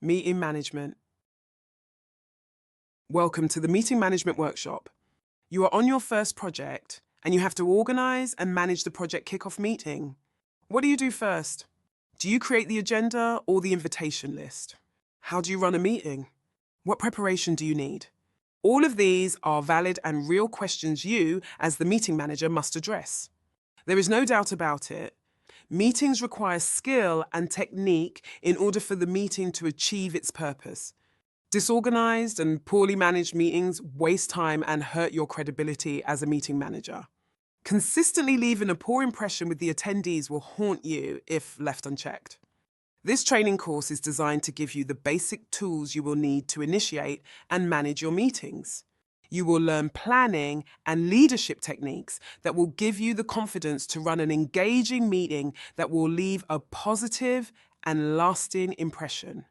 Meeting management. Welcome to the meeting management workshop. You are on your first project and you have to organize and manage the project kickoff meeting. What do you do first? Do you create the agenda or the invitation list? How do you run a meeting? What preparation do you need? All of these are valid and real questions you, as the meeting manager, must address. There is no doubt about it. Meetings require skill and technique in order for the meeting to achieve its purpose. Disorganized and poorly managed meetings waste time and hurt your credibility as a meeting manager. Consistently leaving a poor impression with the attendees will haunt you if left unchecked. This training course is designed to give you the basic tools you will need to initiate and manage your meetings. You will learn planning and leadership techniques that will give you the confidence to run an engaging meeting that will leave a positive and lasting impression.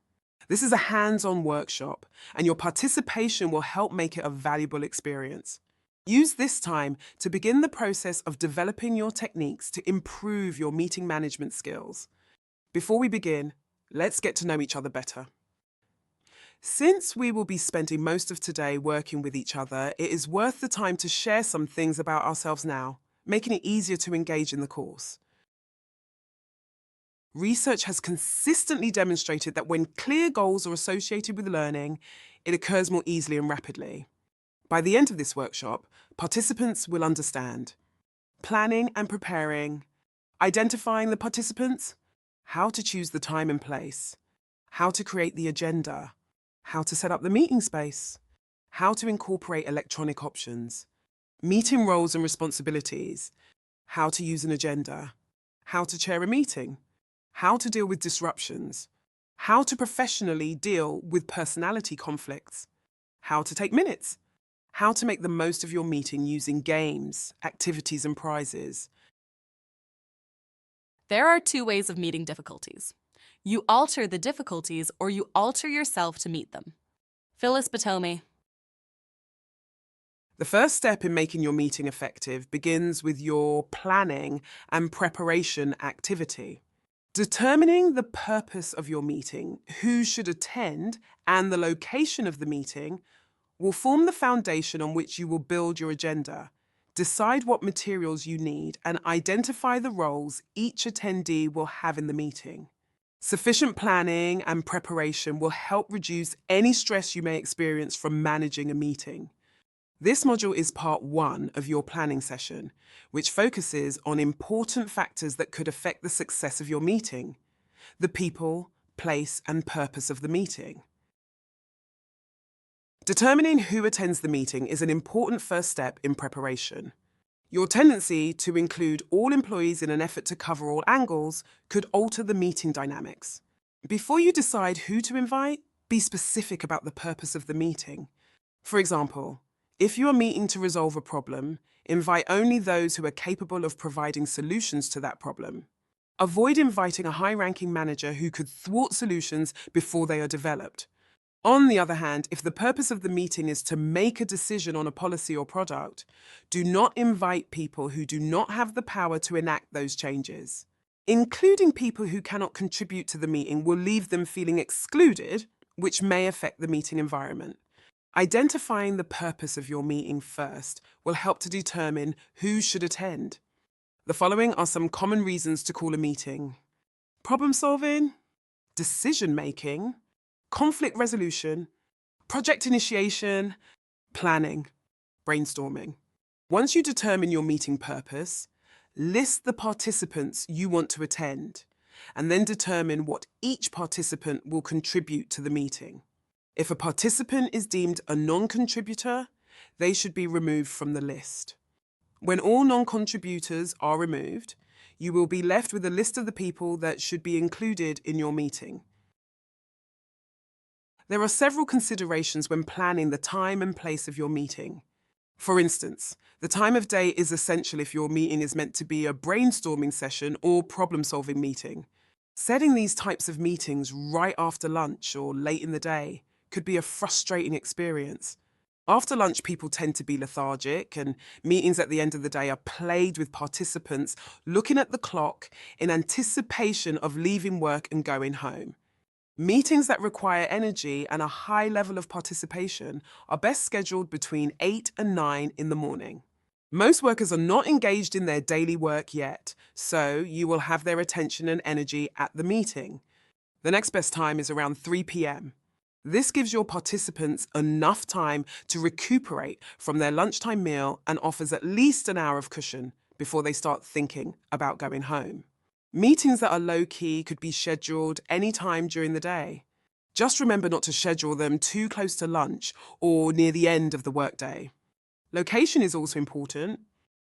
This is a hands-on workshop, and your participation will help make it a valuable experience. Use this time to begin the process of developing your techniques to improve your meeting management skills. Before we begin, let's get to know each other better. Since we will be spending most of today working with each other, it is worth the time to share some things about ourselves now, making it easier to engage in the course. Research has consistently demonstrated that when clear goals are associated with learning, it occurs more easily and rapidly. By the end of this workshop, participants will understand planning and preparing, identifying the participants, how to choose the time and place, how to create the agenda, how to set up the meeting space, how to incorporate electronic options, meeting roles and responsibilities, how to use an agenda, how to chair a meeting, how to deal with disruptions, how to professionally deal with personality conflicts, how to take minutes, how to make the most of your meeting using games, activities, and prizes. There are two ways of meeting difficulties. You alter the difficulties or you alter yourself to meet them. Phyllis Batomi. The first step in making your meeting effective begins with your planning and preparation activity. Determining the purpose of your meeting, who should attend, and the location of the meeting will form the foundation on which you will build your agenda. Decide what materials you need and identify the roles each attendee will have in the meeting. Sufficient planning and preparation will help reduce any stress you may experience from managing a meeting. This module is part 1 of your planning session, which focuses on important factors that could affect the success of your meeting: the people, place, and purpose of the meeting. Determining who attends the meeting is an important first step in preparation. Your tendency to include all employees in an effort to cover all angles could alter the meeting dynamics. Before you decide who to invite, be specific about the purpose of the meeting. For example, if you are meeting to resolve a problem, invite only those who are capable of providing solutions to that problem. Avoid inviting a high-ranking manager who could thwart solutions before they are developed. On the other hand, if the purpose of the meeting is to make a decision on a policy or product, do not invite people who do not have the power to enact those changes. Including people who cannot contribute to the meeting will leave them feeling excluded, which may affect the meeting environment. Identifying the purpose of your meeting first will help to determine who should attend. The following are some common reasons to call a meeting: problem solving, decision making, conflict resolution, project initiation, planning, brainstorming. Once you determine your meeting purpose, list the participants you want to attend, and then determine what each participant will contribute to the meeting. If a participant is deemed a non-contributor, they should be removed from the list. When all non-contributors are removed, you will be left with a list of the people that should be included in your meeting. There are several considerations when planning the time and place of your meeting. For instance, the time of day is essential if your meeting is meant to be a brainstorming session or problem-solving meeting. Setting these types of meetings right after lunch or late in the day could be a frustrating experience. After lunch, people tend to be lethargic, and meetings at the end of the day are plagued with participants looking at the clock in anticipation of leaving work and going home. Meetings that require energy and a high level of participation are best scheduled between 8 and 9 in the morning. Most workers are not engaged in their daily work yet, so you will have their attention and energy at the meeting. The next best time is around 3 p.m. This gives your participants enough time to recuperate from their lunchtime meal and offers at least an hour of cushion before they start thinking about going home. Meetings that are low-key could be scheduled any time during the day. Just remember not to schedule them too close to lunch or near the end of the workday. Location is also important.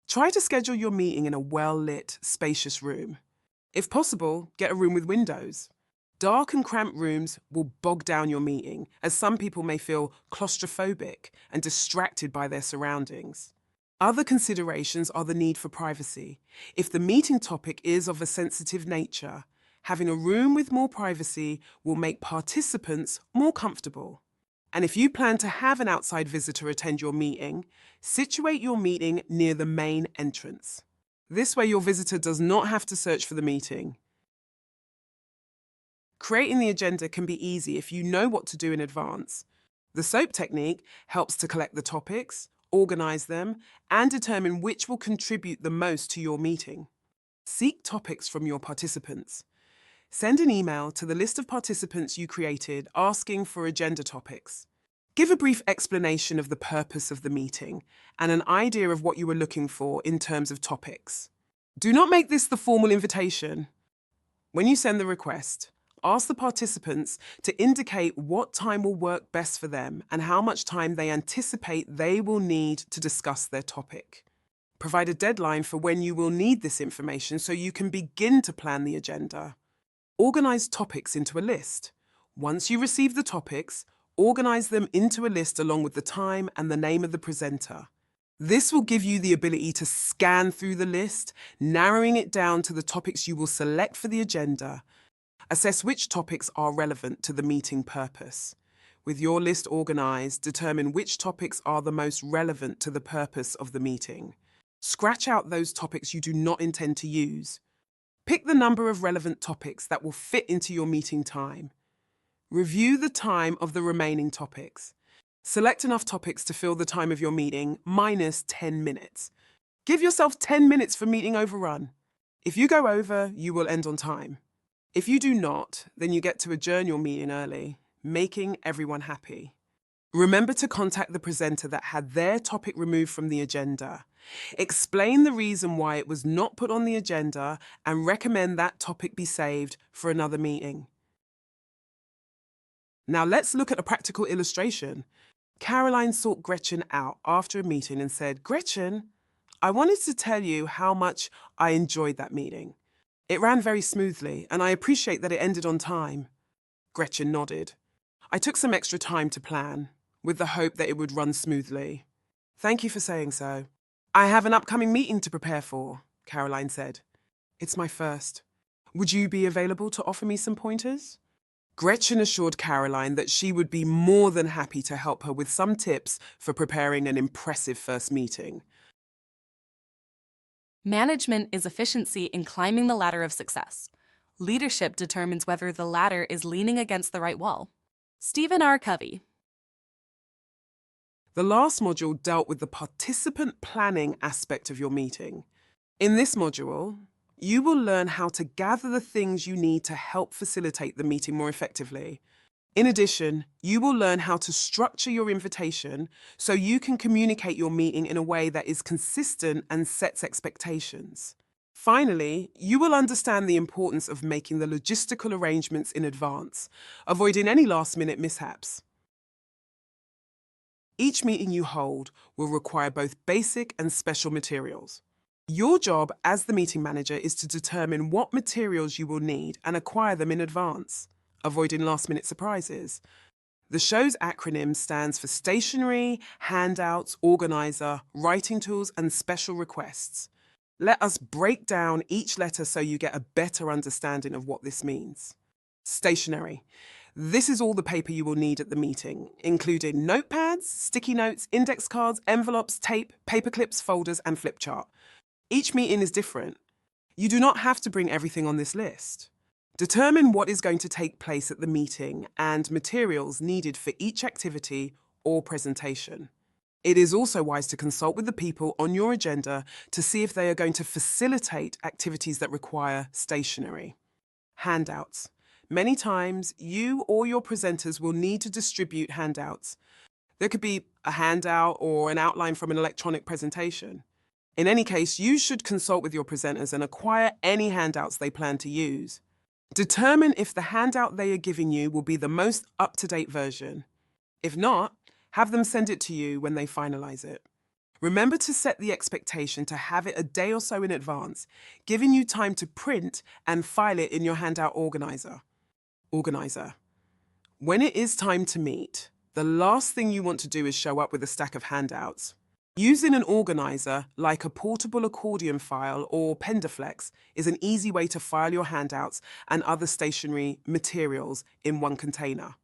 Try to schedule your meeting in a well-lit, spacious room. If possible, get a room with windows. Dark and cramped rooms will bog down your meeting, as some people may feel claustrophobic and distracted by their surroundings. Other considerations are the need for privacy. If the meeting topic is of a sensitive nature, having a room with more privacy will make participants more comfortable. And if you plan to have an outside visitor attend your meeting, situate your meeting near the main entrance. This way your visitor does not have to search for the meeting. Creating the agenda can be easy if you know what to do in advance. The SOAP technique helps to collect the topics, organize them, and determine which will contribute the most to your meeting. Seek topics from your participants. Send an email to the list of participants you created asking for agenda topics. Give a brief explanation of the purpose of the meeting and an idea of what you were looking for in terms of topics. Do not make this the formal invitation. When you send the request, ask the participants to indicate what time will work best for them and how much time they anticipate they will need to discuss their topic. Provide a deadline for when you will need this information so you can begin to plan the agenda. Organize topics into a list. Once you receive the topics, organize them into a list along with the time and the name of the presenter. This will give you the ability to scan through the list, narrowing it down to the topics you will select for the agenda. Assess which topics are relevant to the meeting purpose. With your list organized, determine which topics are the most relevant to the purpose of the meeting. Scratch out those topics you do not intend to use. Pick the number of relevant topics that will fit into your meeting time. Review the time of the remaining topics. Select enough topics to fill the time of your meeting, minus 10 minutes. Give yourself 10 minutes for meeting overrun. If you go over, you will end on time. If you do not, then you get to adjourn your meeting early, making everyone happy. Remember to contact the presenter that had their topic removed from the agenda. Explain the reason why it was not put on the agenda and recommend that topic be saved for another meeting. Now let's look at a practical illustration. Caroline sought Gretchen out after a meeting and said, "Gretchen, I wanted to tell you how much I enjoyed that meeting. It ran very smoothly, and I appreciate that it ended on time." Gretchen nodded. "I took some extra time to plan, with the hope that it would run smoothly. Thank you for saying so. I have an upcoming meeting to prepare for," Caroline said. "It's my first. Would you be available to offer me some pointers?" Gretchen assured Caroline that she would be more than happy to help her with some tips for preparing an impressive first meeting. Management is efficiency in climbing the ladder of success. Leadership determines whether the ladder is leaning against the right wall. Stephen R. Covey. The last module dealt with the participant planning aspect of your meeting. In this module, you will learn how to gather the things you need to help facilitate the meeting more effectively. In addition, you will learn how to structure your invitation so you can communicate your meeting in a way that is consistent and sets expectations. Finally, you will understand the importance of making the logistical arrangements in advance, avoiding any last-minute mishaps. Each meeting you hold will require both basic and special materials. Your job as the meeting manager is to determine what materials you will need and acquire them in advance, avoiding last-minute surprises. The show's acronym stands for Stationery, Handouts, Organizer, Writing Tools, and Special Requests. Let us break down each letter so you get a better understanding of what this means. Stationery. This is all the paper you will need at the meeting, including notepads, sticky notes, index cards, envelopes, tape, paper clips, folders, and flip chart. Each meeting is different. You do not have to bring everything on this list. Determine what is going to take place at the meeting and materials needed for each activity or presentation. It is also wise to consult with the people on your agenda to see if they are going to facilitate activities that require stationery. Handouts. Many times, you or your presenters will need to distribute handouts. There could be a handout or an outline from an electronic presentation. In any case, you should consult with your presenters and acquire any handouts they plan to use. Determine if the handout they are giving you will be the most up-to-date version. If not, have them send it to you when they finalize it. Remember to set the expectation to have it a day or so in advance, giving you time to print and file it in your handout organizer. When it is time to meet, the last thing you want to do is show up with a stack of handouts. Using an organizer like a portable accordion file or Pendaflex is an easy way to file your handouts and other stationery materials in one container.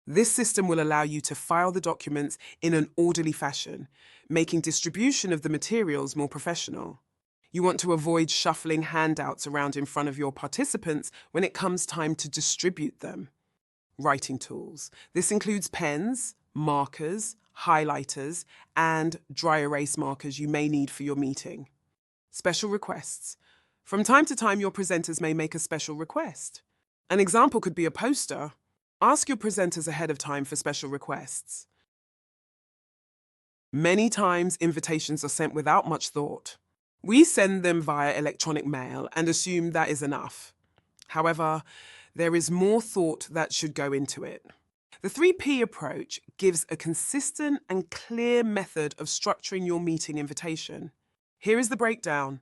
This system will allow you to file the documents in an orderly fashion, making distribution of the materials more professional. You want to avoid shuffling handouts around in front of your participants when it comes time to distribute them. Writing tools. This includes pens, markers, highlighters, and dry erase markers you may need for your meeting. Special requests. From time to time, your presenters may make a special request. An example could be a poster. Ask your presenters ahead of time for special requests. Many times, invitations are sent without much thought. We send them via electronic mail and assume that is enough. However, there is more thought that should go into it. The 3P approach gives a consistent and clear method of structuring your meeting invitation. Here is the breakdown.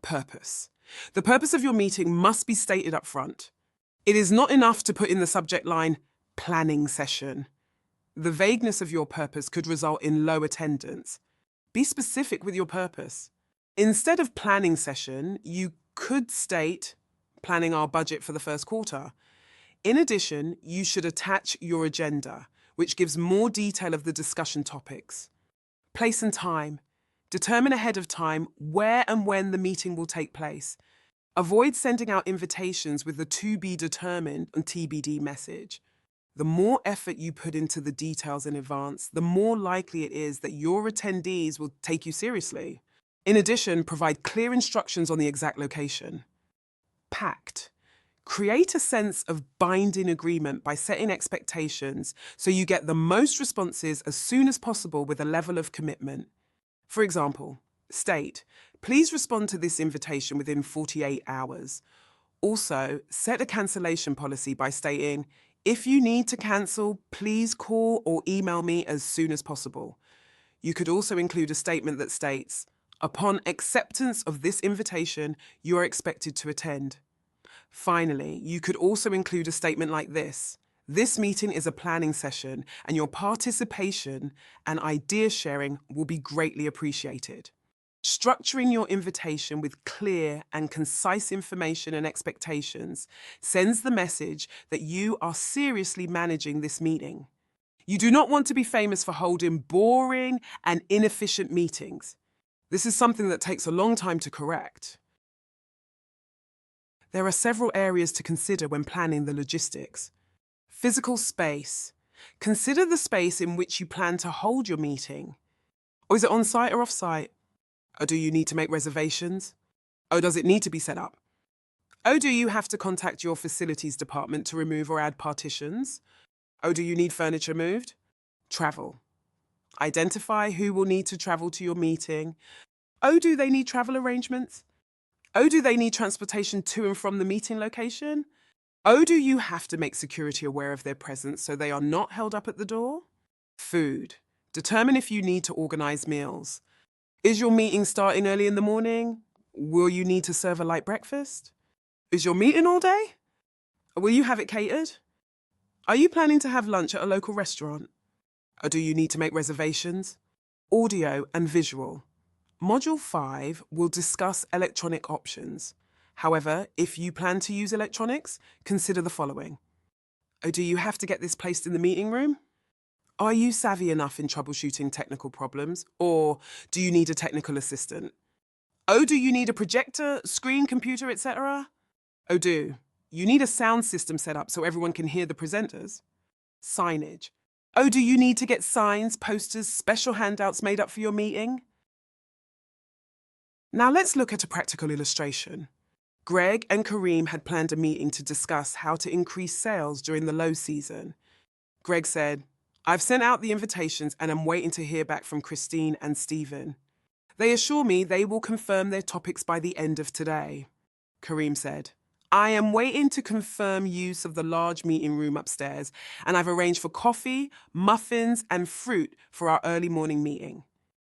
Purpose. The purpose of your meeting must be stated up front. It is not enough to put in the subject line, planning session. The vagueness of your purpose could result in low attendance. Be specific with your purpose. Instead of planning session, you could state, planning our budget for the first quarter. In addition, you should attach your agenda, which gives more detail of the discussion topics. Place and time. Determine ahead of time where and when the meeting will take place. Avoid sending out invitations with the to be determined and TBD message. The more effort you put into the details in advance, the more likely it is that your attendees will take you seriously. In addition, provide clear instructions on the exact location. Pact. Create a sense of binding agreement by setting expectations so you get the most responses as soon as possible with a level of commitment. For example, state, please respond to this invitation within 48 hours. Also, set a cancellation policy by stating, if you need to cancel, please call or email me as soon as possible. You could also include a statement that states, upon acceptance of this invitation, you are expected to attend. Finally, you could also include a statement like this. This meeting is a planning session, and your participation and idea sharing will be greatly appreciated. Structuring your invitation with clear and concise information and expectations sends the message that you are seriously managing this meeting. You do not want to be famous for holding boring and inefficient meetings. This is something that takes a long time to correct. There are several areas to consider when planning the logistics. Physical space. Consider the space in which you plan to hold your meeting. Or is it on-site or off-site? Or do you need to make reservations? Or does it need to be set up? Or do you have to contact your facilities department to remove or add partitions? Or do you need furniture moved? Travel. Identify who will need to travel to your meeting. Or do they need travel arrangements? Or do they need transportation to and from the meeting location? Or do you have to make security aware of their presence so they are not held up at the door? Food. Determine if you need to organize meals. Is your meeting starting early in the morning? Will you need to serve a light breakfast? Is your meeting all day? Will you have it catered? Are you planning to have lunch at a local restaurant? Or do you need to make reservations? Audio and visual. Module 5 will discuss electronic options. However, if you plan to use electronics, consider the following. Or do you have to get this placed in the meeting room? Are you savvy enough in troubleshooting technical problems, or do you need a technical assistant? Oh, do you need a projector, screen, computer, etc.? Oh, do You need a sound system set up so everyone can hear the presenters. Signage. Oh, do you need to get signs, posters, special handouts made up for your meeting? Now let's look at a practical illustration. Greg and Kareem had planned a meeting to discuss how to increase sales during the low season. Greg said, "I've sent out the invitations and I'm waiting to hear back from Christine and Stephen. They assure me they will confirm their topics by the end of today." Kareem said, "I am waiting to confirm use of the large meeting room upstairs, and I've arranged for coffee, muffins, and fruit for our early morning meeting."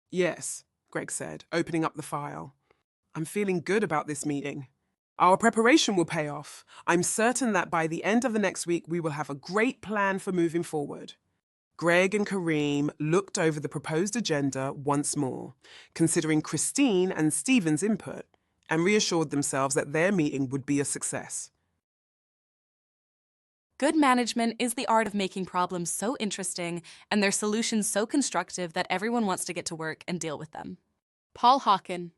"Yes," Greg said, opening up the file. "I'm feeling good about this meeting. Our preparation will pay off. I'm certain that by the end of the next week, we will have a great plan for moving forward." Greg and Kareem looked over the proposed agenda once more, considering Christine and Stephen's input, and reassured themselves that their meeting would be a success. Good management is the art of making problems so interesting and their solutions so constructive that everyone wants to get to work and deal with them. Paul Hawken.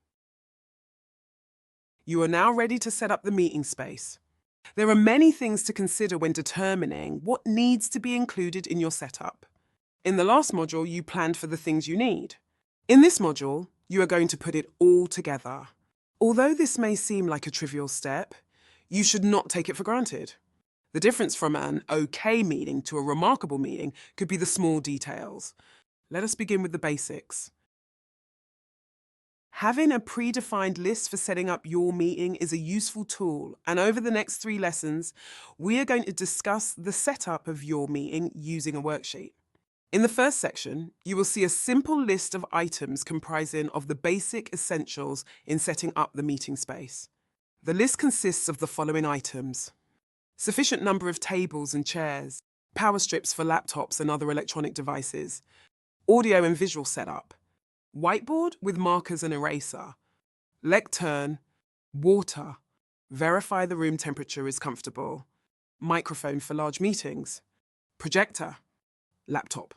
You are now ready to set up the meeting space. There are many things to consider when determining what needs to be included in your setup. In the last module, you planned for the things you need. In this module, you are going to put it all together. Although this may seem like a trivial step, you should not take it for granted. The difference from an okay meeting to a remarkable meeting could be the small details. Let us begin with the basics. Having a predefined list for setting up your meeting is a useful tool, and over the next 3 lessons, we are going to discuss the setup of your meeting using a worksheet. In the first section, you will see a simple list of items comprising of the basic essentials in setting up the meeting space. The list consists of the following items: sufficient number of tables and chairs, power strips for laptops and other electronic devices, audio and visual setup, whiteboard with markers and eraser, lectern, water, verify the room temperature is comfortable, microphone for large meetings, projector, laptop.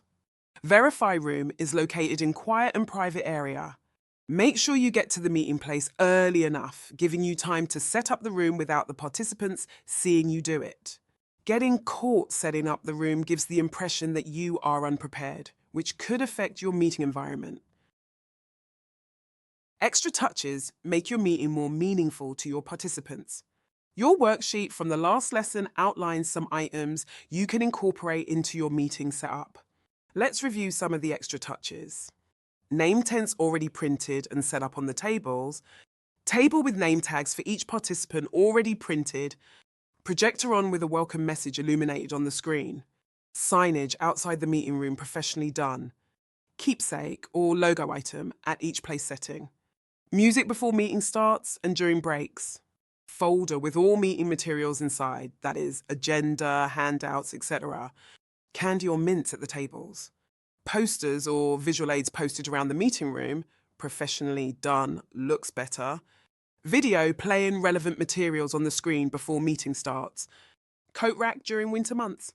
Verify room is located in quiet and private area. Make sure you get to the meeting place early enough, giving you time to set up the room without the participants seeing you do it. Getting caught setting up the room gives the impression that you are unprepared, which could affect your meeting environment. Extra touches make your meeting more meaningful to your participants. Your worksheet from the last lesson outlines some items you can incorporate into your meeting setup. Let's review some of the extra touches. Name tents already printed and set up on the tables, table with name tags for each participant already printed, projector on with a welcome message illuminated on the screen, signage outside the meeting room professionally done, keepsake or logo item at each place setting, music before meeting starts and during breaks, folder with all meeting materials inside, that is, agenda, handouts, etc., candy or mints at the tables, posters or visual aids posted around the meeting room, professionally done, looks better, video playing relevant materials on the screen before meeting starts, coat rack during winter months.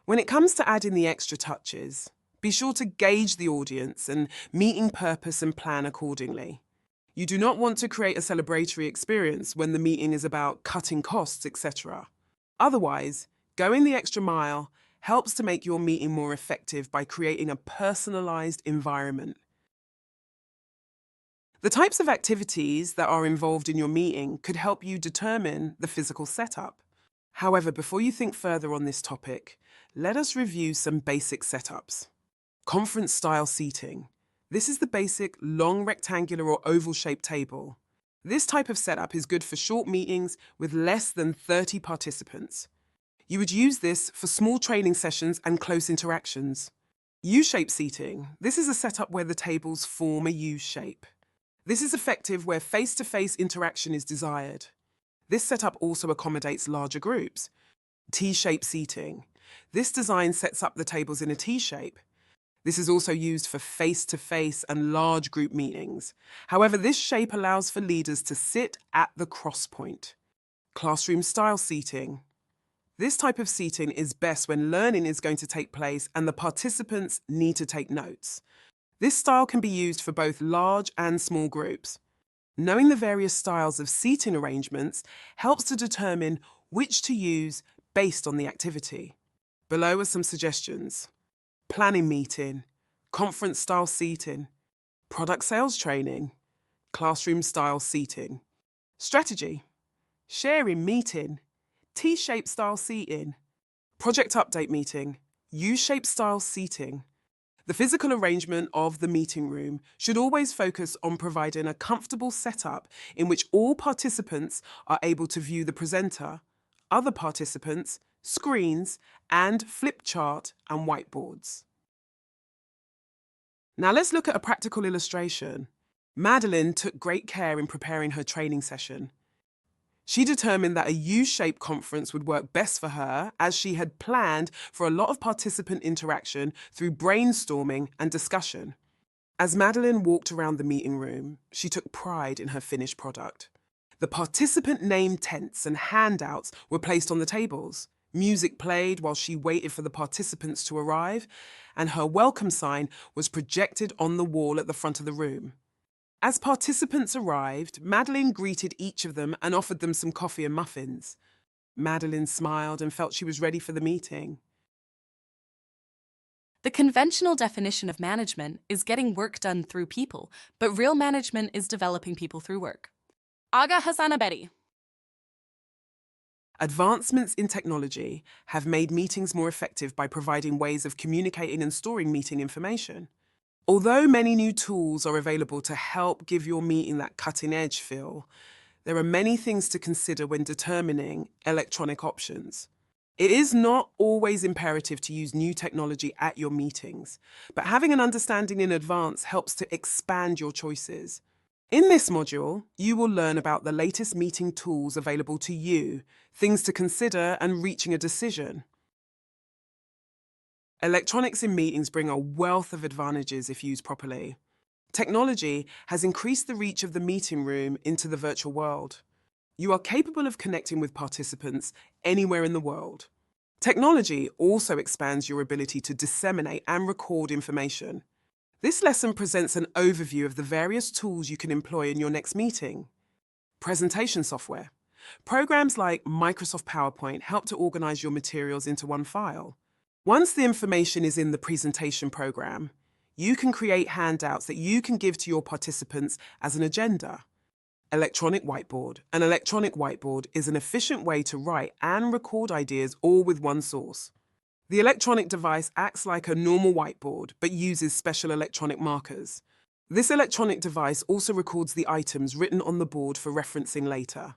When it comes to adding the extra touches, be sure to gauge the audience and meeting purpose and plan accordingly. You do not want to create a celebratory experience when the meeting is about cutting costs, etc. Otherwise, going the extra mile helps to make your meeting more effective by creating a personalized environment. The types of activities that are involved in your meeting could help you determine the physical setup. However, before you think further on this topic, let us review some basic setups. Conference-style seating. This is the basic long rectangular or oval-shaped table. This type of setup is good for short meetings with less than 30 participants. You would use this for small training sessions and close interactions. U-shaped seating. This is a setup where the tables form a U shape. This is effective where face-to-face interaction is desired. This setup also accommodates larger groups. T-shaped seating. This design sets up the tables in a T shape. This is also used for face-to-face and large group meetings. However, this shape allows for leaders to sit at the cross point. Classroom-style seating. This type of seating is best when learning is going to take place and the participants need to take notes. This style can be used for both large and small groups. Knowing the various styles of seating arrangements helps to determine which to use based on the activity. Below are some suggestions: planning meeting, conference-style seating, product sales training, classroom-style seating. Strategy: sharing meeting, T-shaped style seating, project update meeting, U-shaped style seating. The physical arrangement of the meeting room should always focus on providing a comfortable setup in which all participants are able to view the presenter, other participants, screens, and flip chart and whiteboards. Now let's look at a practical illustration. Madeline took great care in preparing her training session. She determined that a U-shaped conference would work best for her, as she had planned for a lot of participant interaction through brainstorming and discussion. As Madeline walked around the meeting room, she took pride in her finished product. The participant name tents and handouts were placed on the tables. Music played while she waited for the participants to arrive, and her welcome sign was projected on the wall at the front of the room. As participants arrived, Madeline greeted each of them and offered them some coffee and muffins. Madeline smiled and felt she was ready for the meeting. The conventional definition of management is getting work done through people, but real management is developing people through work. Aga Hasanabedi. Advancements in technology have made meetings more effective by providing ways of communicating and storing meeting information. Although many new tools are available to help give your meeting that cutting-edge feel, there are many things to consider when determining electronic options. It is not always imperative to use new technology at your meetings, but having an understanding in advance helps to expand your choices. In this module, you will learn about the latest meeting tools available to you, things to consider, and reaching a decision. Electronics in meetings bring a wealth of advantages if used properly. Technology has increased the reach of the meeting room into the virtual world. You are capable of connecting with participants anywhere in the world. Technology also expands your ability to disseminate and record information. This lesson presents an overview of the various tools you can employ in your next meeting. Presentation software. Programs like Microsoft PowerPoint help to organize your materials into one file. Once the information is in the presentation program, you can create handouts that you can give to your participants as an agenda. Electronic whiteboard. An electronic whiteboard is an efficient way to write and record ideas all with one source. The electronic device acts like a normal whiteboard but uses special electronic markers. This electronic device also records the items written on the board for referencing later.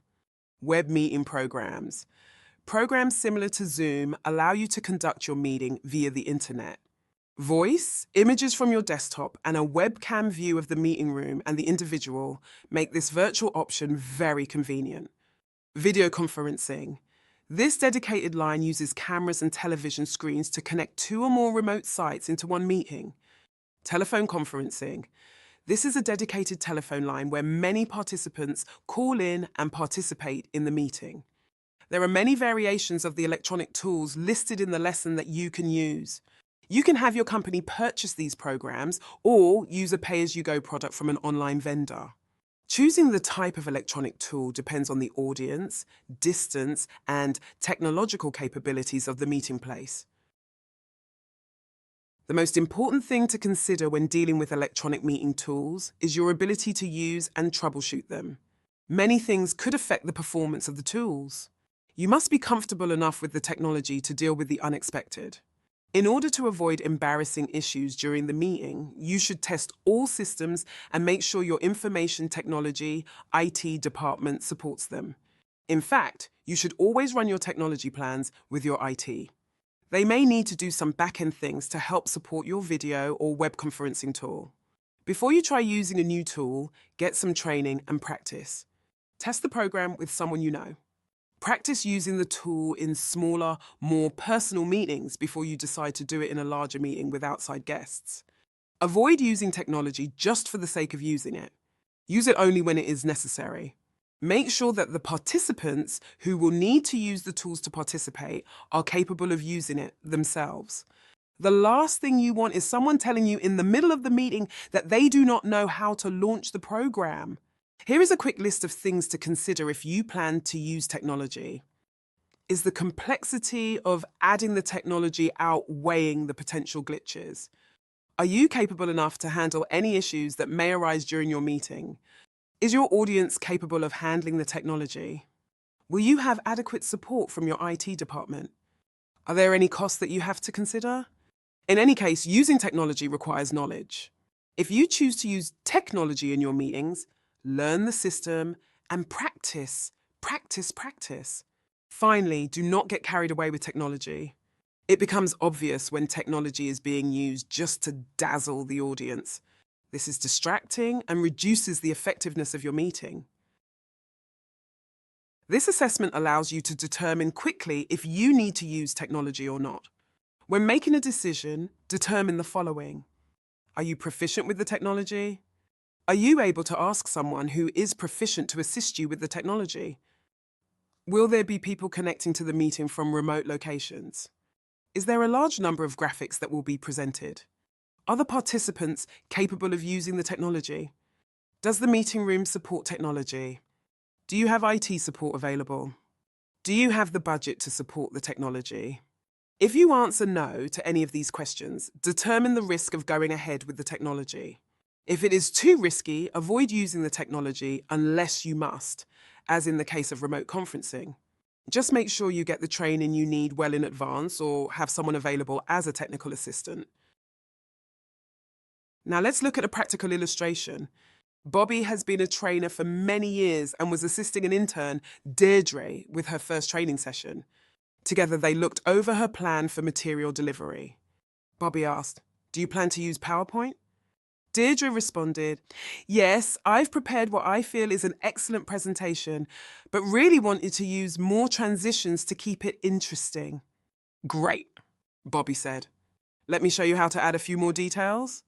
Web meeting programs. Programs similar to Zoom allow you to conduct your meeting via the internet. Voice, images from your desktop, and a webcam view of the meeting room and the individual make this virtual option very convenient. Video conferencing. This dedicated line uses cameras and television screens to connect two or more remote sites into one meeting. Telephone conferencing. This is a dedicated telephone line where many participants call in and participate in the meeting. There are many variations of the electronic tools listed in the lesson that you can use. You can have your company purchase these programs or use a pay-as-you-go product from an online vendor. Choosing the type of electronic tool depends on the audience, distance, and technological capabilities of the meeting place. The most important thing to consider when dealing with electronic meeting tools is your ability to use and troubleshoot them. Many things could affect the performance of the tools. You must be comfortable enough with the technology to deal with the unexpected. In order to avoid embarrassing issues during the meeting, you should test all systems and make sure your information technology, IT department supports them. In fact, you should always run your technology plans with your IT. They may need to do some back-end things to help support your video or web conferencing tool. Before you try using a new tool, get some training and practice. Test the program with someone you know. Practice using the tool in smaller, more personal meetings before you decide to do it in a larger meeting with outside guests. Avoid using technology just for the sake of using it. Use it only when it is necessary. Make sure that the participants who will need to use the tools to participate are capable of using it themselves. The last thing you want is someone telling you in the middle of the meeting that they do not know how to launch the program. Here is a quick list of things to consider if you plan to use technology. Is the complexity of adding the technology outweighing the potential glitches? Are you capable enough to handle any issues that may arise during your meeting? Is your audience capable of handling the technology? Will you have adequate support from your IT department? Are there any costs that you have to consider? In any case, using technology requires knowledge. If you choose to use technology in your meetings, learn the system and practice, practice, practice. Finally, do not get carried away with technology. It becomes obvious when technology is being used just to dazzle the audience. This is distracting and reduces the effectiveness of your meeting. This assessment allows you to determine quickly if you need to use technology or not. When making a decision, determine the following. Are you proficient with the technology? Are you able to ask someone who is proficient to assist you with the technology? Will there be people connecting to the meeting from remote locations? Is there a large number of graphics that will be presented? Are the participants capable of using the technology? Does the meeting room support technology? Do you have IT support available? Do you have the budget to support the technology? If you answer no to any of these questions, determine the risk of going ahead with the technology. If it is too risky, avoid using the technology unless you must, as in the case of remote conferencing. Just make sure you get the training you need well in advance or have someone available as a technical assistant. Now let's look at a practical illustration. Bobby has been a trainer for many years and was assisting an intern, Deirdre, with her first training session. Together they looked over her plan for material delivery. Bobby asked, "Do you plan to use PowerPoint?" Deirdre responded, "Yes, I've prepared what I feel is an excellent presentation, but really wanted to use more transitions to keep it interesting." "Great," Bobby said. "Let me show you how to add a few more details."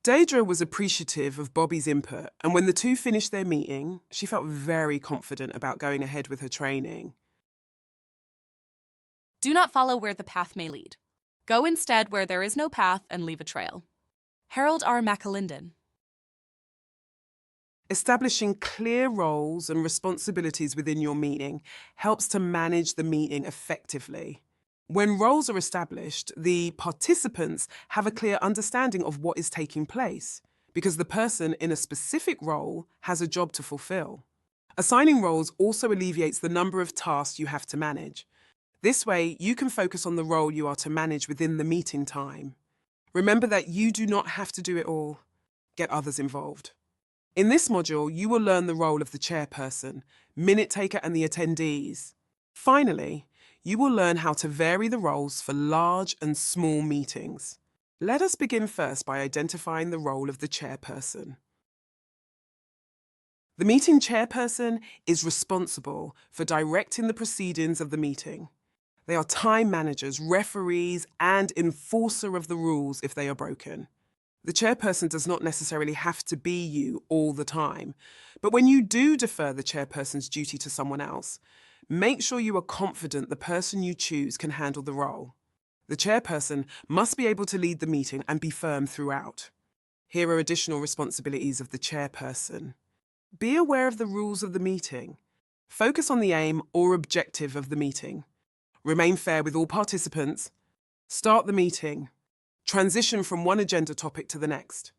Deirdre was appreciative of Bobby's input, and when the two finished their meeting, she felt very confident about going ahead with her training. Do not follow where the path may lead. Go instead where there is no path and leave a trail. Harold R. McAlinden. Establishing clear roles and responsibilities within your meeting helps to manage the meeting effectively. When roles are established, the participants have a clear understanding of what is taking place, because the person in a specific role has a job to fulfill. Assigning roles also alleviates the number of tasks you have to manage. This way, you can focus on the role you are to manage within the meeting time. Remember that you do not have to do it all. Get others involved. In this module, you will learn the role of the chairperson, minute taker, and the attendees. Finally, you will learn how to vary the roles for large and small meetings. Let us begin first by identifying the role of the chairperson. The meeting chairperson is responsible for directing the proceedings of the meeting. They are time managers, referees, and enforcer of the rules if they are broken. The chairperson does not necessarily have to be you all the time, but when you do defer the chairperson's duty to someone else, make sure you are confident the person you choose can handle the role. The chairperson must be able to lead the meeting and be firm throughout. Here are additional responsibilities of the chairperson. Be aware of the rules of the meeting. Focus on the aim or objective of the meeting. Remain fair with all participants. Start the meeting. Transition from one agenda topic to the next.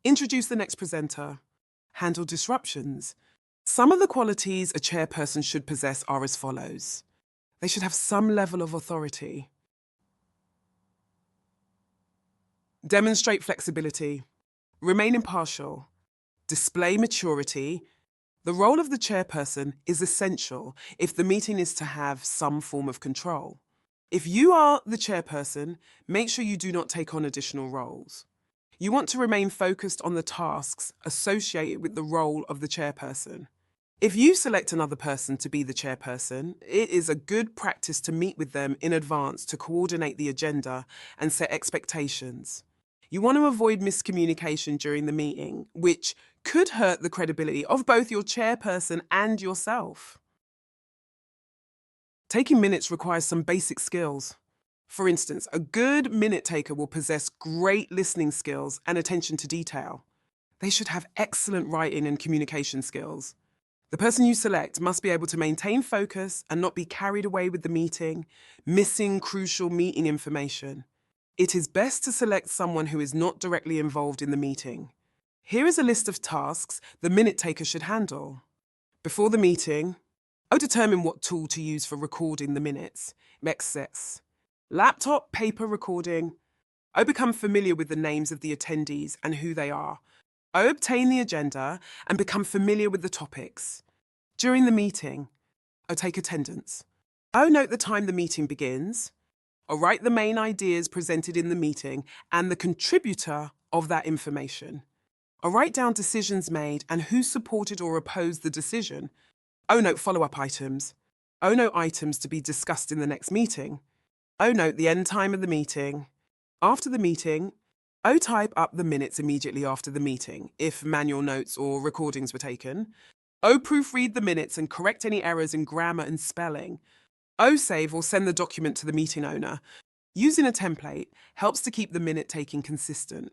Introduce the next presenter. Handle disruptions. Some of the qualities a chairperson should possess are as follows. They should have some level of authority. Demonstrate flexibility. Remain impartial. Display maturity. The role of the chairperson is essential if the meeting is to have some form of control. If you are the chairperson, make sure you do not take on additional roles. You want to remain focused on the tasks associated with the role of the chairperson. If you select another person to be the chairperson, it is a good practice to meet with them in advance to coordinate the agenda and set expectations. You want to avoid miscommunication during the meeting, which could hurt the credibility of both your chairperson and yourself. Taking minutes requires some basic skills. For instance, a good minute taker will possess great listening skills and attention to detail. They should have excellent writing and communication skills. The person you select must be able to maintain focus and not be carried away with the meeting, missing crucial meeting information. It is best to select someone who is not directly involved in the meeting. Here is a list of tasks the minute taker should handle. Before the meeting, determine what tool to use for recording the minutes. Access. Laptop, paper recording. Become familiar with the names of the attendees and who they are. Obtain the agenda and become familiar with the topics. During the meeting, take attendance. Note the time the meeting begins. Write the main ideas presented in the meeting and the contributor of that information. Write down decisions made and who supported or opposed the decision. Note follow-up items. Note items to be discussed in the next meeting. Note the end time of the meeting. After the meeting, type up the minutes immediately after the meeting, if manual notes or recordings were taken. Proofread the minutes and correct any errors in grammar and spelling. Save or send the document to the meeting owner. Using a template helps to keep the minute taking consistent.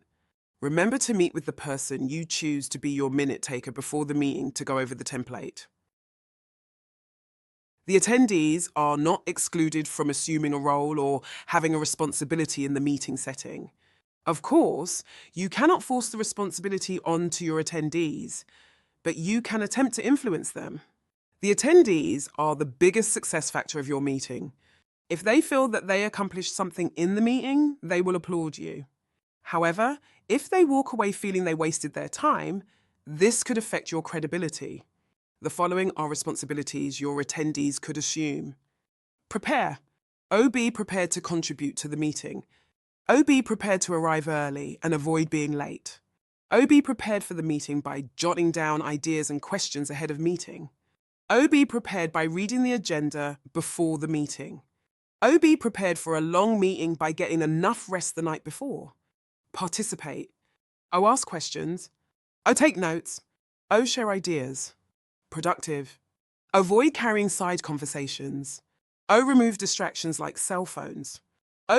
Remember to meet with the person you choose to be your minute taker before the meeting to go over the template. The attendees are not excluded from assuming a role or having a responsibility in the meeting setting. Of course, you cannot force the responsibility onto your attendees, but you can attempt to influence them. The attendees are the biggest success factor of your meeting. If they feel that they accomplished something in the meeting, they will applaud you. However, if they walk away feeling they wasted their time, this could affect your credibility. The following are responsibilities your attendees could assume. Prepare. Be prepared to contribute to the meeting. Be prepared to arrive early and avoid being late. Be prepared for the meeting by jotting down ideas and questions ahead of meeting. Be prepared by reading the agenda before the meeting. Be prepared for a long meeting by getting enough rest the night before. Participate. Ask questions. Take notes. Share ideas. Productive. Avoid carrying side conversations. Remove distractions like cell phones.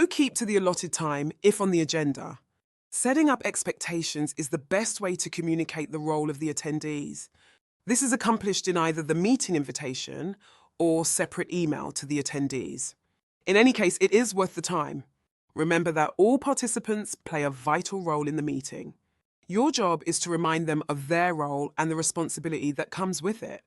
Keep to the allotted time if on the agenda. Setting up expectations is the best way to communicate the role of the attendees. This is accomplished in either the meeting invitation or separate email to the attendees. In any case, it is worth the time. Remember that all participants play a vital role in the meeting. Your job is to remind them of their role and the responsibility that comes with it.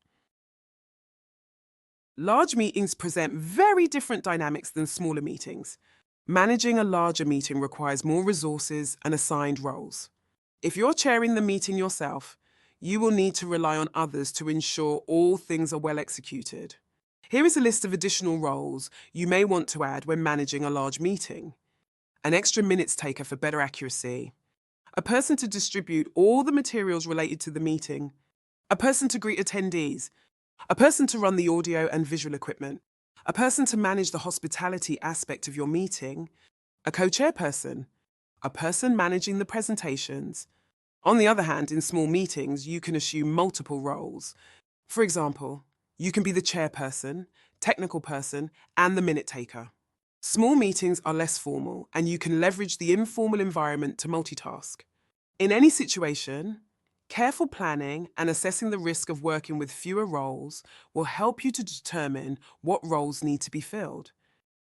Large meetings present very different dynamics than smaller meetings. Managing a larger meeting requires more resources and assigned roles. If you're chairing the meeting yourself, you will need to rely on others to ensure all things are well executed. Here is a list of additional roles you may want to add when managing a large meeting. An extra minutes taker for better accuracy. A person to distribute all the materials related to the meeting. A person to greet attendees. A person to run the audio and visual equipment. A person to manage the hospitality aspect of your meeting. A co-chairperson. A person managing the presentations. On the other hand, in small meetings, you can assume multiple roles. For example, you can be the chairperson, technical person, and the minute taker. Small meetings are less formal, and you can leverage the informal environment to multitask. In any situation, careful planning and assessing the risk of working with fewer roles will help you to determine what roles need to be filled.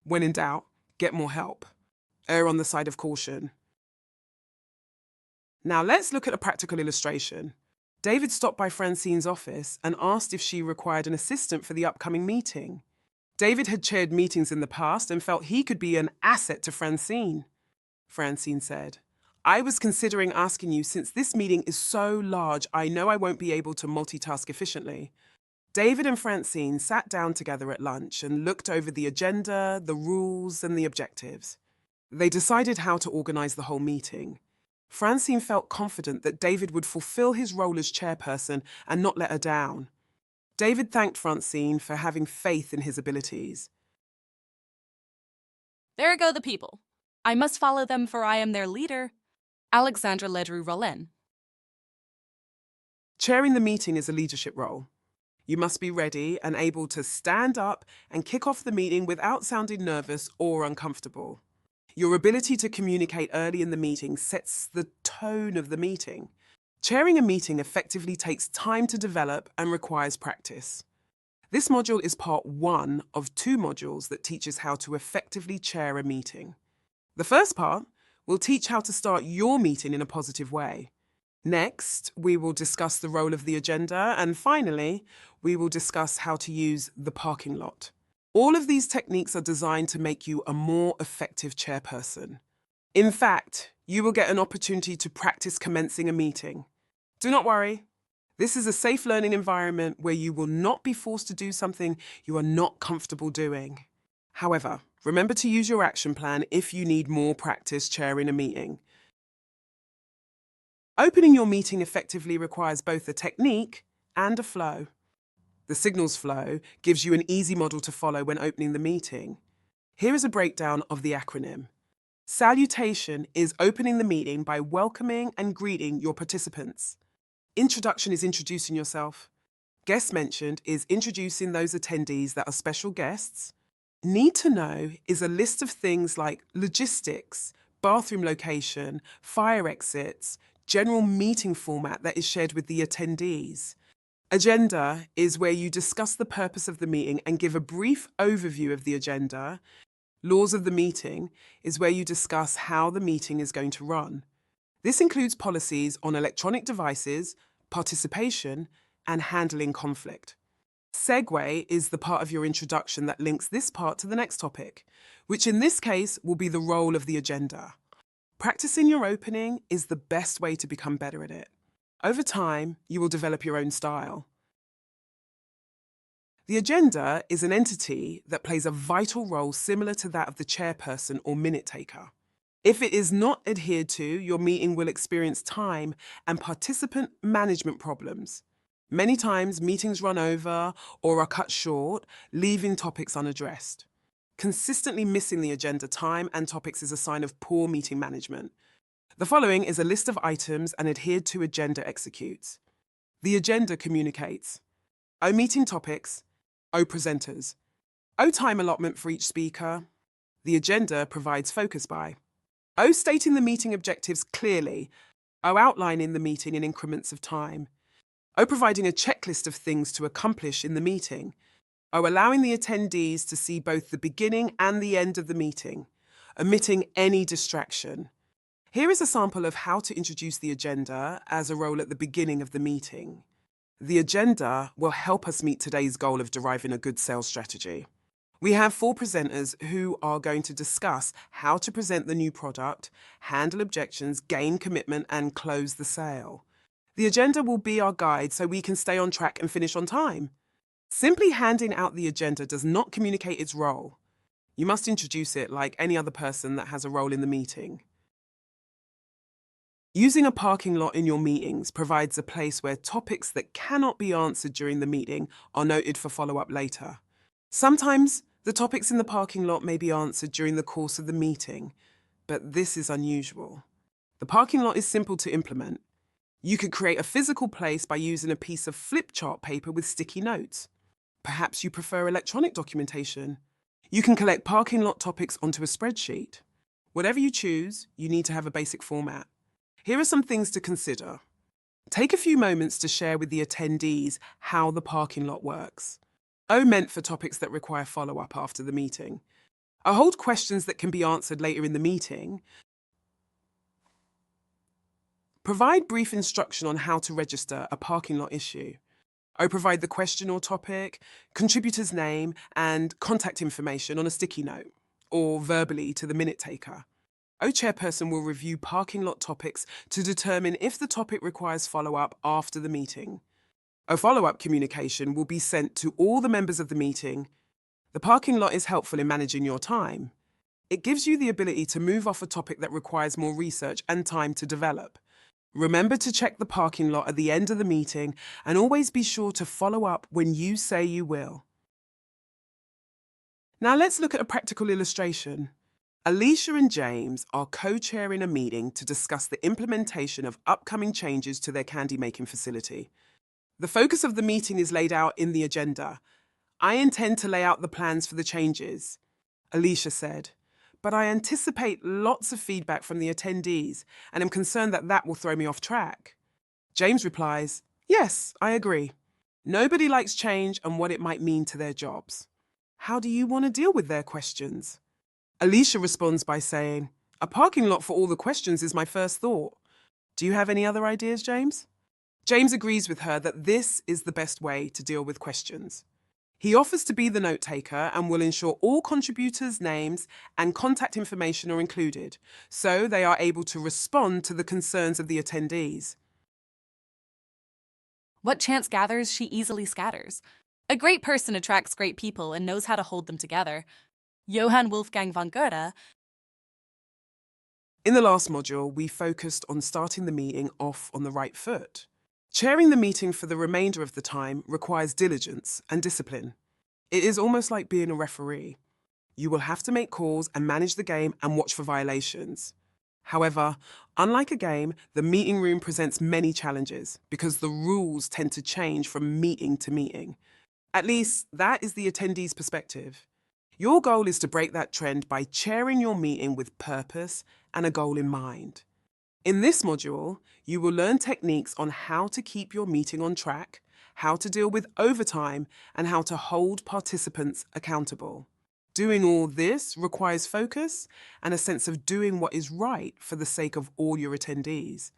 When in doubt, get more help. Err on the side of caution. Now let's look at a practical illustration. David stopped by Francine's office and asked if she required an assistant for the upcoming meeting. David had chaired meetings in the past and felt he could be an asset to Francine. Francine said, "I was considering asking you since this meeting is so large, I know I won't be able to multitask efficiently." David and Francine sat down together at lunch and looked over the agenda, the rules, and the objectives. They decided how to organize the whole meeting. Francine felt confident that David would fulfill his role as chairperson and not let her down. David thanked Francine for having faith in his abilities. There go the people. I must follow them, for I am their leader. Alexandra Ledru-Rollin. Chairing the meeting is a leadership role. You must be ready and able to stand up and kick off the meeting without sounding nervous or uncomfortable. Your ability to communicate early in the meeting sets the tone of the meeting. Chairing a meeting effectively takes time to develop and requires practice. This module is part 1 of 2 modules that teaches how to effectively chair a meeting. The first part will teach how to start your meeting in a positive way. Next, we will discuss the role of the agenda, and finally, we will discuss how to use the parking lot. All of these techniques are designed to make you a more effective chairperson. In fact, you will get an opportunity to practice commencing a meeting. Do not worry. This is a safe learning environment where you will not be forced to do something you are not comfortable doing. However, remember to use your action plan if you need more practice chairing a meeting. Opening your meeting effectively requires both a technique and a flow. The signals flow gives you an easy model to follow when opening the meeting. Here is a breakdown of the acronym. Salutation is opening the meeting by welcoming and greeting your participants. Introduction is introducing yourself. Guest mentioned is introducing those attendees that are special guests. Need to know is a list of things like logistics, bathroom location, fire exits, general meeting format that is shared with the attendees. Agenda is where you discuss the purpose of the meeting and give a brief overview of the agenda. Laws of the meeting is where you discuss how the meeting is going to run. This includes policies on electronic devices, participation, and handling conflict. Segue is the part of your introduction that links this part to the next topic, which in this case will be the role of the agenda. Practicing your opening is the best way to become better at it. Over time, you will develop your own style. The agenda is an entity that plays a vital role similar to that of the chairperson or minute taker. If it is not adhered to, your meeting will experience time and participant management problems. Many times, meetings run over or are cut short, leaving topics unaddressed. Consistently missing the agenda time and topics is a sign of poor meeting management. The following is a list of items an adhered to agenda executes. The agenda communicates. O meeting topics. O presenters. O time allotment for each speaker. The agenda provides focus by. O stating the meeting objectives clearly. O outlining the meeting in increments of time. O providing a checklist of things to accomplish in the meeting. O allowing the attendees to see both the beginning and the end of the meeting, omitting any distraction. Here is a sample of how to introduce the agenda as a role at the beginning of the meeting. The agenda will help us meet today's goal of deriving a good sales strategy. We have 4 presenters who are going to discuss how to present the new product, handle objections, gain commitment, and close the sale. The agenda will be our guide so we can stay on track and finish on time. Simply handing out the agenda does not communicate its role. You must introduce it like any other person that has a role in the meeting. Using a parking lot in your meetings provides a place where topics that cannot be answered during the meeting are noted for follow-up later. Sometimes the topics in the parking lot may be answered during the course of the meeting, but this is unusual. The parking lot is simple to implement. You could create a physical place by using a piece of flip chart paper with sticky notes. Perhaps you prefer electronic documentation. You can collect parking lot topics onto a spreadsheet. Whatever you choose, you need to have a basic format. Here are some things to consider. Take a few moments to share with the attendees how the parking lot works. O meant for topics that require follow-up after the meeting. O hold questions that can be answered later in the meeting. Provide brief instruction on how to register a parking lot issue. O provide the question or topic, contributor's name, and contact information on a sticky note, or verbally to the minute taker. O chairperson will review parking lot topics to determine if the topic requires follow-up after the meeting. A follow-up communication will be sent to all the members of the meeting. The parking lot is helpful in managing your time. It gives you the ability to move off a topic that requires more research and time to develop. Remember to check the parking lot at the end of the meeting and always be sure to follow up when you say you will. Now let's look at a practical illustration. Alicia and James are co-chairing a meeting to discuss the implementation of upcoming changes to their candy-making facility. The focus of the meeting is laid out in the agenda. I intend to lay out the plans for the changes, Alicia said, but I anticipate lots of feedback from the attendees and am concerned that that will throw me off track. James replies, "Yes, I agree. Nobody likes change and what it might mean to their jobs. How do you want to deal with their questions?" Alicia responds by saying, "A parking lot for all the questions is my first thought. Do you have any other ideas, James?" James agrees with her that this is the best way to deal with questions. He offers to be the note taker and will ensure all contributors' names and contact information are included, so they are able to respond to the concerns of the attendees. What chance gathers, she easily scatters. A great person attracts great people and knows how to hold them together. Johann Wolfgang von Goethe. In the last module, we focused on starting the meeting off on the right foot. Chairing the meeting for the remainder of the time requires diligence and discipline. It is almost like being a referee. You will have to make calls and manage the game and watch for violations. However, unlike a game, the meeting room presents many challenges because the rules tend to change from meeting to meeting. At least, that is the attendee's perspective. Your goal is to break that trend by chairing your meeting with purpose and a goal in mind. In this module, you will learn techniques on how to keep your meeting on track, how to deal with overtime, and how to hold participants accountable. Doing all this requires focus and a sense of doing what is right for the sake of all your attendees.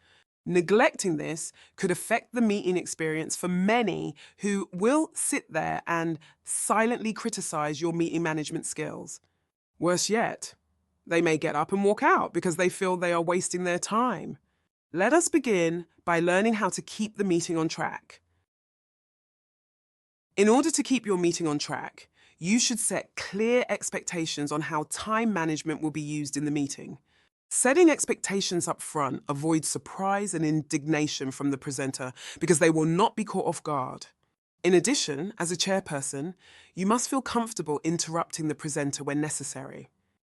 Neglecting this could affect the meeting experience for many who will sit there and silently criticize your meeting management skills. Worse yet, they may get up and walk out because they feel they are wasting their time. Let us begin by learning how to keep the meeting on track. In order to keep your meeting on track, you should set clear expectations on how time management will be used in the meeting. Setting expectations up front avoids surprise and indignation from the presenter because they will not be caught off guard. In addition, as a chairperson, you must feel comfortable interrupting the presenter when necessary.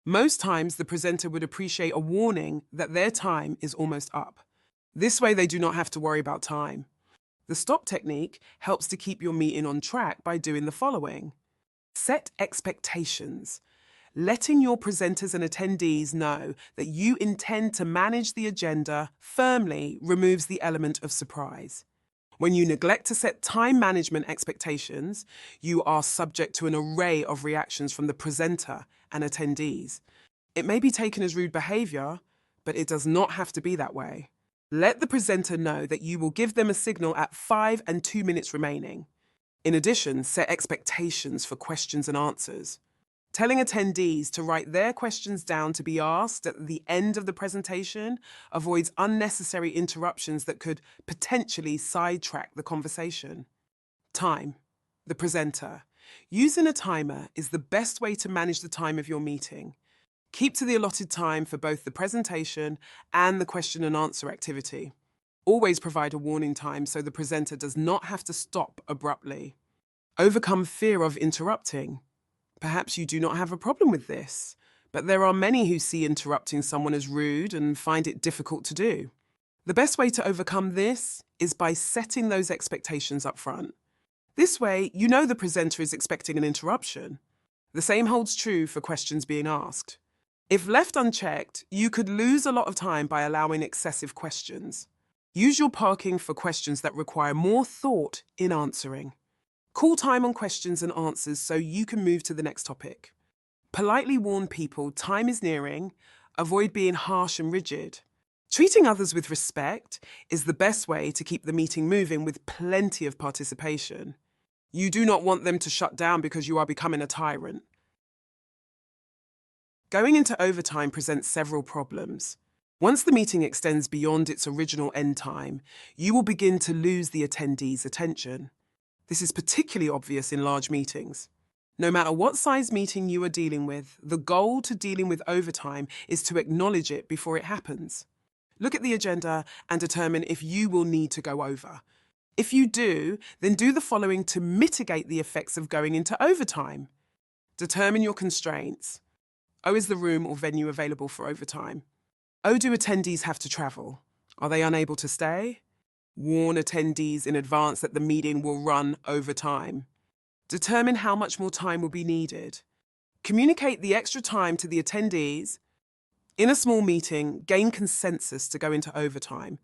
Most times, the presenter would appreciate a warning that their time is almost up. This way, they do not have to worry about time. The stop technique helps to keep your meeting on track by doing the following. Set expectations. Letting your presenters and attendees know that you intend to manage the agenda firmly removes the element of surprise. When you neglect to set time management expectations, you are subject to an array of reactions from the presenter and attendees. It may be taken as rude behavior, but it does not have to be that way. Let the presenter know that you will give them a signal at 5 and 2 minutes remaining. In addition, set expectations for questions and answers. Telling attendees to write their questions down to be asked at the end of the presentation avoids unnecessary interruptions that could potentially sidetrack the conversation. Time. The presenter. Using a timer is the best way to manage the time of your meeting. Keep to the allotted time for both the presentation and the question and answer activity. Always provide a warning time so the presenter does not have to stop abruptly. Overcome fear of interrupting. Perhaps you do not have a problem with this, but there are many who see interrupting someone as rude and find it difficult to do. The best way to overcome this is by setting those expectations up front. This way, you know the presenter is expecting an interruption. The same holds true for questions being asked. If left unchecked, you could lose a lot of time by allowing excessive questions. Use your parking for questions that require more thought in answering. Call time on questions and answers so you can move to the next topic. Politely warn people time is nearing. Avoid being harsh and rigid. Treating others with respect is the best way to keep the meeting moving with plenty of participation. You do not want them to shut down because you are becoming a tyrant. Going into overtime presents several problems. Once the meeting extends beyond its original end time, you will begin to lose the attendees' attention. This is particularly obvious in large meetings. No matter what size meeting you are dealing with, the goal to dealing with overtime is to acknowledge it before it happens. Look at the agenda and determine if you will need to go over. If you do, then do the following to mitigate the effects of going into overtime. Determine your constraints. O, is the room or venue available for overtime? O, do attendees have to travel? Are they unable to stay? Warn attendees in advance that the meeting will run over time. Determine how much more time will be needed. Communicate the extra time to the attendees. In a small meeting, gain consensus to go into overtime.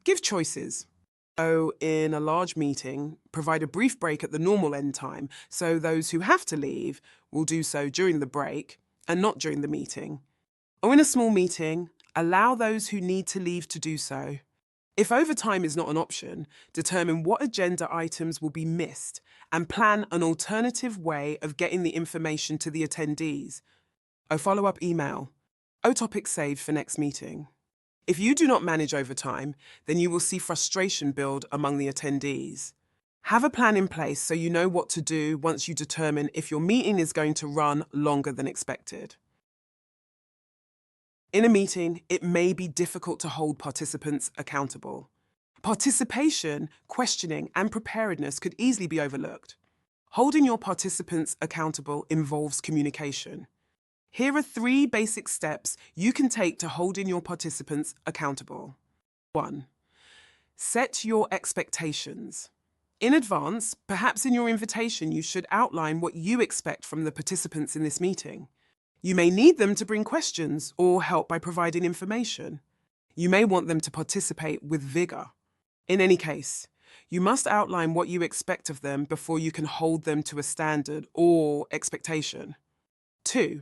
Give choices. So, in a large meeting, provide a brief break at the normal end time so those who have to leave will do so during the break and not during the meeting. Or in a small meeting, allow those who need to leave to do so. If overtime is not an option, determine what agenda items will be missed and plan an alternative way of getting the information to the attendees. A follow-up email. O topic saved for next meeting. If you do not manage overtime, then you will see frustration build among the attendees. Have a plan in place so you know what to do once you determine if your meeting is going to run longer than expected. In a meeting, it may be difficult to hold participants accountable. Participation, questioning, and preparedness could easily be overlooked. Holding your participants accountable involves communication. Here are 3 basic steps you can take to holding your participants accountable. 1. Set your expectations. In advance, perhaps in your invitation, you should outline what you expect from the participants in this meeting. You may need them to bring questions or help by providing information. You may want them to participate with vigor. In any case, you must outline what you expect of them before you can hold them to a standard or expectation. 2.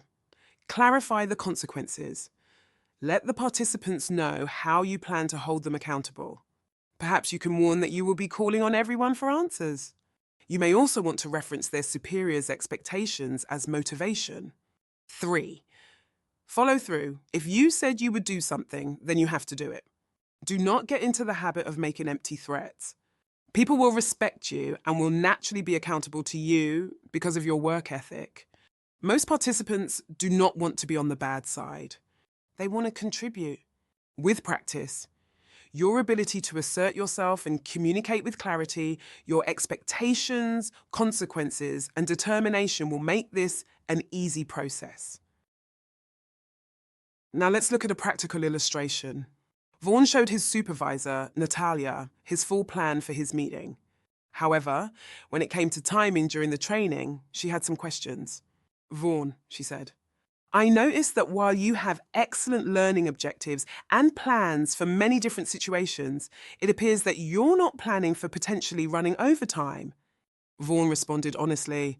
Clarify the consequences. Let the participants know how you plan to hold them accountable. Perhaps you can warn that you will be calling on everyone for answers. You may also want to reference their superiors' expectations as motivation. 3. Follow through. If you said you would do something, then you have to do it. Do not get into the habit of making empty threats. People will respect you and will naturally be accountable to you because of your work ethic. Most participants do not want to be on the bad side. They want to contribute. With practice, your ability to assert yourself and communicate with clarity, your expectations, consequences, and determination will make this an easy process. Now let's look at a practical illustration. Vaughan showed his supervisor, Natalia, his full plan for his meeting. However, when it came to timing during the training, she had some questions. Vaughan, she said, I noticed that while you have excellent learning objectives and plans for many different situations, it appears that you're not planning for potentially running overtime. Vaughan responded honestly,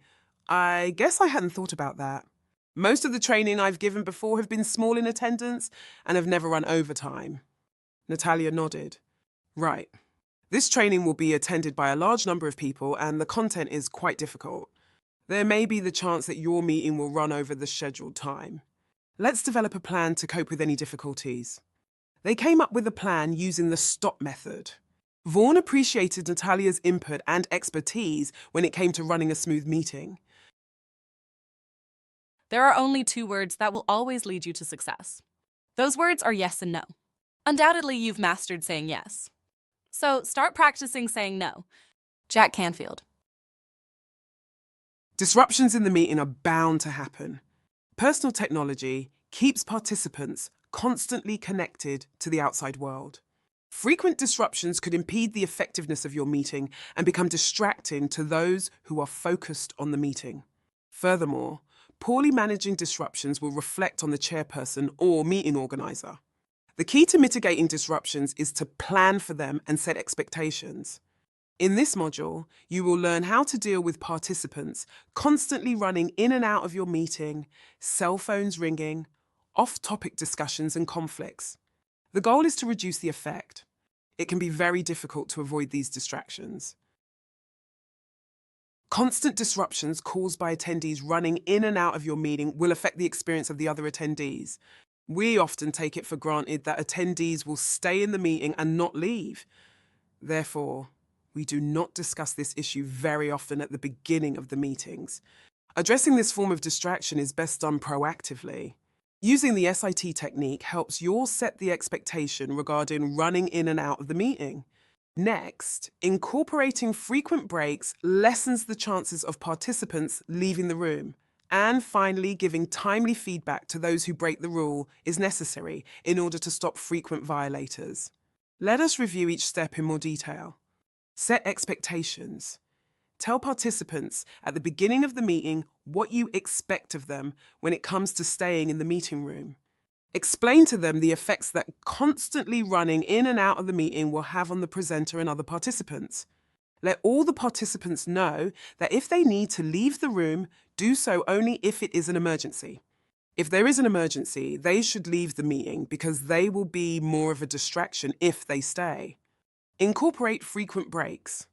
I guess I hadn't thought about that. Most of the training I've given before have been small in attendance and have never run overtime. Natalia nodded. Right. This training will be attended by a large number of people and the content is quite difficult. There may be the chance that your meeting will run over the scheduled time. Let's develop a plan to cope with any difficulties. They came up with a plan using the STOP method. Vaughan appreciated Natalia's input and expertise when it came to running a smooth meeting. There are only 2 words that will always lead you to success. Those words are yes and no. Undoubtedly, you've mastered saying yes. So start practicing saying no. Jack Canfield. Disruptions in the meeting are bound to happen. Personal technology keeps participants constantly connected to the outside world. Frequent disruptions could impede the effectiveness of your meeting and become distracting to those who are focused on the meeting. Furthermore, poorly managing disruptions will reflect on the chairperson or meeting organizer. The key to mitigating disruptions is to plan for them and set expectations. In this module, you will learn how to deal with participants constantly running in and out of your meeting, cell phones ringing, off-topic discussions and conflicts. The goal is to reduce the effect. It can be very difficult to avoid these distractions. Constant disruptions caused by attendees running in and out of your meeting will affect the experience of the other attendees. We often take it for granted that attendees will stay in the meeting and not leave. Therefore, we do not discuss this issue very often at the beginning of the meetings. Addressing this form of distraction is best done proactively. Using the SIT technique helps you set the expectation regarding running in and out of the meeting. Next, incorporating frequent breaks lessens the chances of participants leaving the room. And finally, giving timely feedback to those who break the rule is necessary in order to stop frequent violators. Let us review each step in more detail. Set expectations. Tell participants at the beginning of the meeting what you expect of them when it comes to staying in the meeting room. Explain to them the effects that constantly running in and out of the meeting will have on the presenter and other participants. Let all the participants know that if they need to leave the room, do so only if it is an emergency. If there is an emergency, they should leave the meeting because they will be more of a distraction if they stay. Incorporate frequent breaks.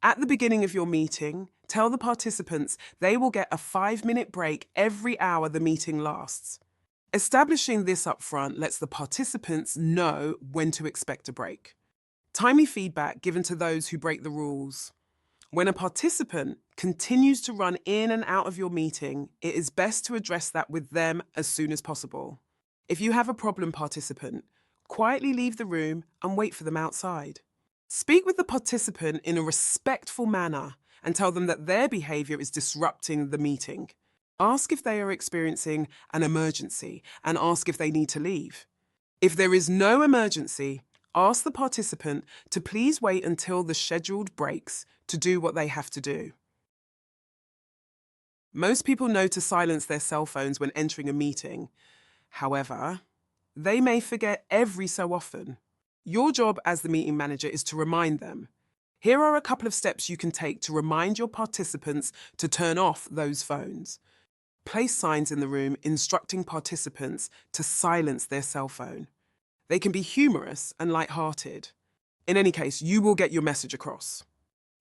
At the beginning of your meeting, tell the participants they will get a 5-minute break every hour the meeting lasts. Establishing this up front lets the participants know when to expect a break. Timely feedback given to those who break the rules. When a participant continues to run in and out of your meeting, it is best to address that with them as soon as possible. If you have a problem participant, quietly leave the room and wait for them outside. Speak with the participant in a respectful manner and tell them that their behavior is disrupting the meeting. Ask if they are experiencing an emergency and ask if they need to leave. If there is no emergency, ask the participant to please wait until the scheduled breaks to do what they have to do. Most people know to silence their cell phones when entering a meeting. However, they may forget every so often. Your job as the meeting manager is to remind them. Here are a couple of steps you can take to remind your participants to turn off those phones. Place signs in the room instructing participants to silence their cell phone. They can be humorous and light-hearted. In any case, you will get your message across.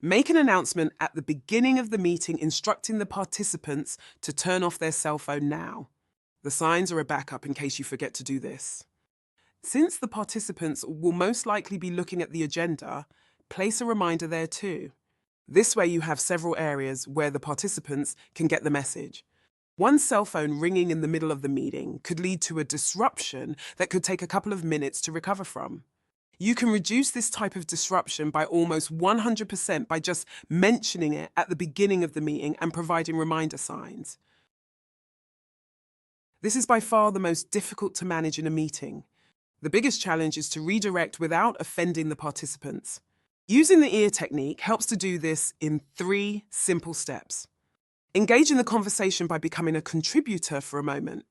Make an announcement at the beginning of the meeting instructing the participants to turn off their cell phone now. The signs are a backup in case you forget to do this. Since the participants will most likely be looking at the agenda, place a reminder there too. This way you have several areas where the participants can get the message. One cell phone ringing in the middle of the meeting could lead to a disruption that could take a couple of minutes to recover from. You can reduce this type of disruption by almost 100% by just mentioning it at the beginning of the meeting and providing reminder signs. This is by far the most difficult to manage in a meeting. The biggest challenge is to redirect without offending the participants. Using the ear technique helps to do this in 3 simple steps. Engage in the conversation by becoming a contributor for a moment.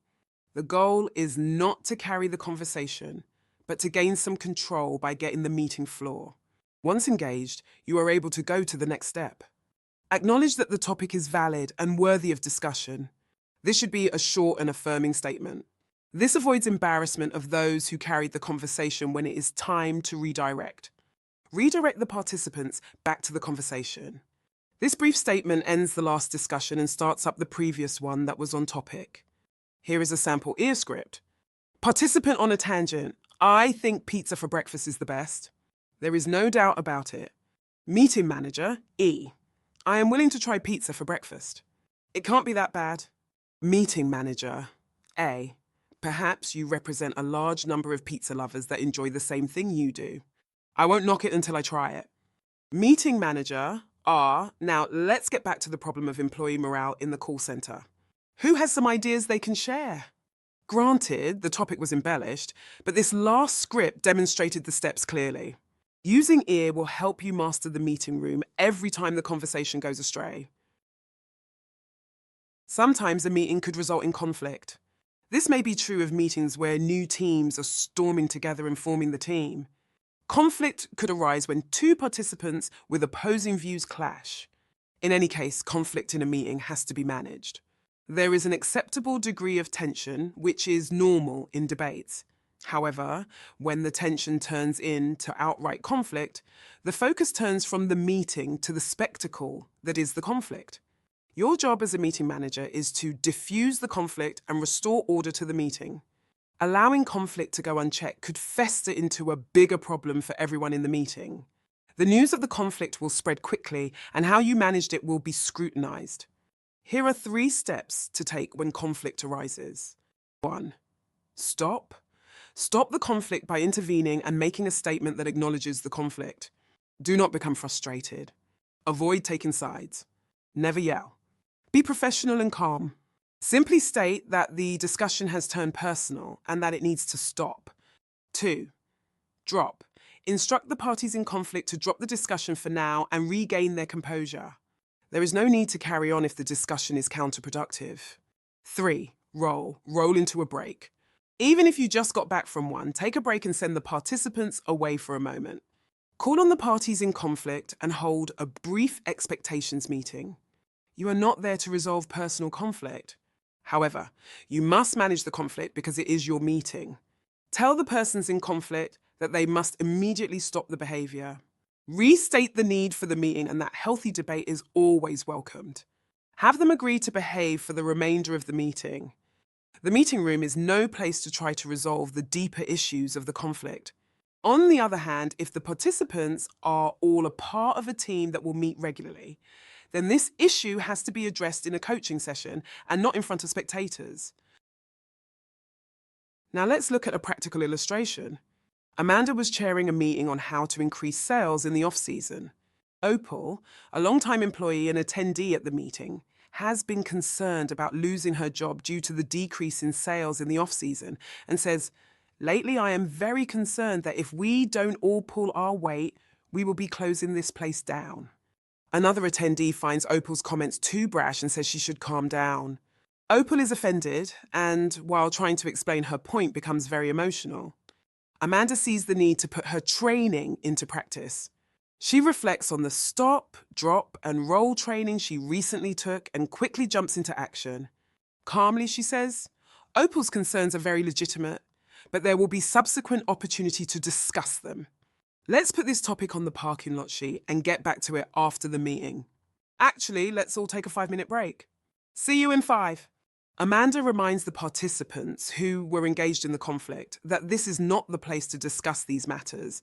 The goal is not to carry the conversation, but to gain some control by getting the meeting floor. Once engaged, you are able to go to the next step. Acknowledge that the topic is valid and worthy of discussion. This should be a short and affirming statement. This avoids embarrassment of those who carried the conversation when it is time to redirect. Redirect the participants back to the conversation. This brief statement ends the last discussion and starts up the previous one that was on topic. Here is a sample ear script. Participant on a tangent. I think pizza for breakfast is the best. There is no doubt about it. Meeting manager, E. I am willing to try pizza for breakfast. It can't be that bad. Meeting manager, A. Perhaps you represent a large number of pizza lovers that enjoy the same thing you do. I won't knock it until I try it. Meeting manager, R. Now let's get back to the problem of employee morale in the call center. Who has some ideas they can share? Granted, the topic was embellished, but this last script demonstrated the steps clearly. Using ear will help you master the meeting room every time the conversation goes astray. Sometimes a meeting could result in conflict. This may be true of meetings where new teams are storming together and forming the team. Conflict could arise when 2 participants with opposing views clash. In any case, conflict in a meeting has to be managed. There is an acceptable degree of tension, which is normal in debates. However, when the tension turns into outright conflict, the focus turns from the meeting to the spectacle that is the conflict. Your job as a meeting manager is to diffuse the conflict and restore order to the meeting. Allowing conflict to go unchecked could fester into a bigger problem for everyone in the meeting. The news of the conflict will spread quickly, and how you managed it will be scrutinized. Here are 3 steps to take when conflict arises. 1. Stop. Stop the conflict by intervening and making a statement that acknowledges the conflict. Do not become frustrated. Avoid taking sides. Never yell. Be professional and calm. Simply state that the discussion has turned personal and that it needs to stop. 2. Drop. Instruct the parties in conflict to drop the discussion for now and regain their composure. There is no need to carry on if the discussion is counterproductive. 3. Roll. Roll into a break. Even if you just got back from one, take a break and send the participants away for a moment. Call on the parties in conflict and hold a brief expectations meeting. You are not there to resolve personal conflict. However, you must manage the conflict because it is your meeting. Tell the persons in conflict that they must immediately stop the behaviour. Restate the need for the meeting and that healthy debate is always welcomed. Have them agree to behave for the remainder of the meeting. The meeting room is no place to try to resolve the deeper issues of the conflict. On the other hand, if the participants are all a part of a team that will meet regularly, then this issue has to be addressed in a coaching session and not in front of spectators. Now let's look at a practical illustration. Amanda was chairing a meeting on how to increase sales in the off-season. Opal, a long-time employee and attendee at the meeting, has been concerned about losing her job due to the decrease in sales in the off-season and says, "Lately I am very concerned that if we don't all pull our weight, we will be closing this place down." Another attendee finds Opal's comments too brash and says she should calm down. Opal is offended and, while trying to explain her point, becomes very emotional. Amanda sees the need to put her training into practice. She reflects on the stop, drop, and roll training she recently took and quickly jumps into action. Calmly, she says, "Opal's concerns are very legitimate, but there will be subsequent opportunity to discuss them. Let's put this topic on the parking lot sheet and get back to it after the meeting. Actually, let's all take a 5-minute break. See you in 5. Amanda reminds the participants who were engaged in the conflict that this is not the place to discuss these matters,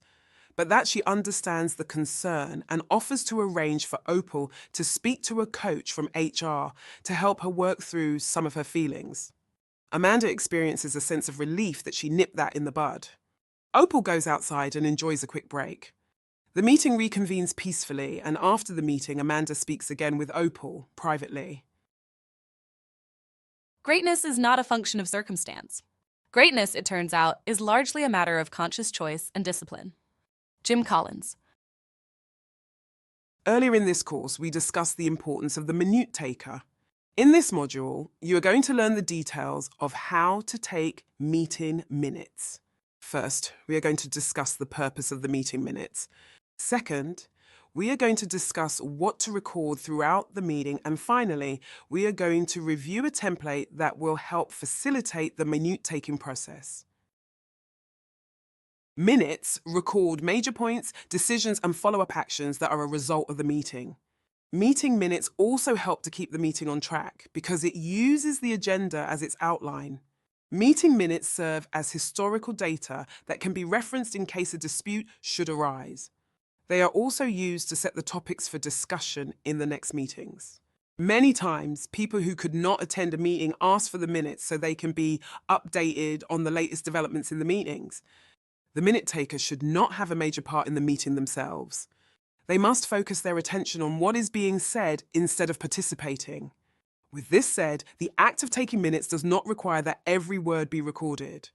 but that she understands the concern and offers to arrange for Opal to speak to a coach from HR to help her work through some of her feelings. Amanda experiences a sense of relief that she nipped that in the bud. Opal goes outside and enjoys a quick break. The meeting reconvenes peacefully, and after the meeting, Amanda speaks again with Opal privately. Greatness is not a function of circumstance. Greatness, it turns out, is largely a matter of conscious choice and discipline. Jim Collins. Earlier in this course, we discussed the importance of the minute taker. In this module, you are going to learn the details of how to take meeting minutes. First, we are going to discuss the purpose of the meeting minutes. Second, we are going to discuss what to record throughout the meeting. And finally, we are going to review a template that will help facilitate the minute-taking process. Minutes record major points, decisions, and follow-up actions that are a result of the meeting. Meeting minutes also help to keep the meeting on track because it uses the agenda as its outline. Meeting minutes serve as historical data that can be referenced in case a dispute should arise. They are also used to set the topics for discussion in the next meetings. Many times, people who could not attend a meeting ask for the minutes so they can be updated on the latest developments in the meetings. The minute takers should not have a major part in the meeting themselves. They must focus their attention on what is being said instead of participating. With this said, the act of taking minutes does not require that every word be recorded.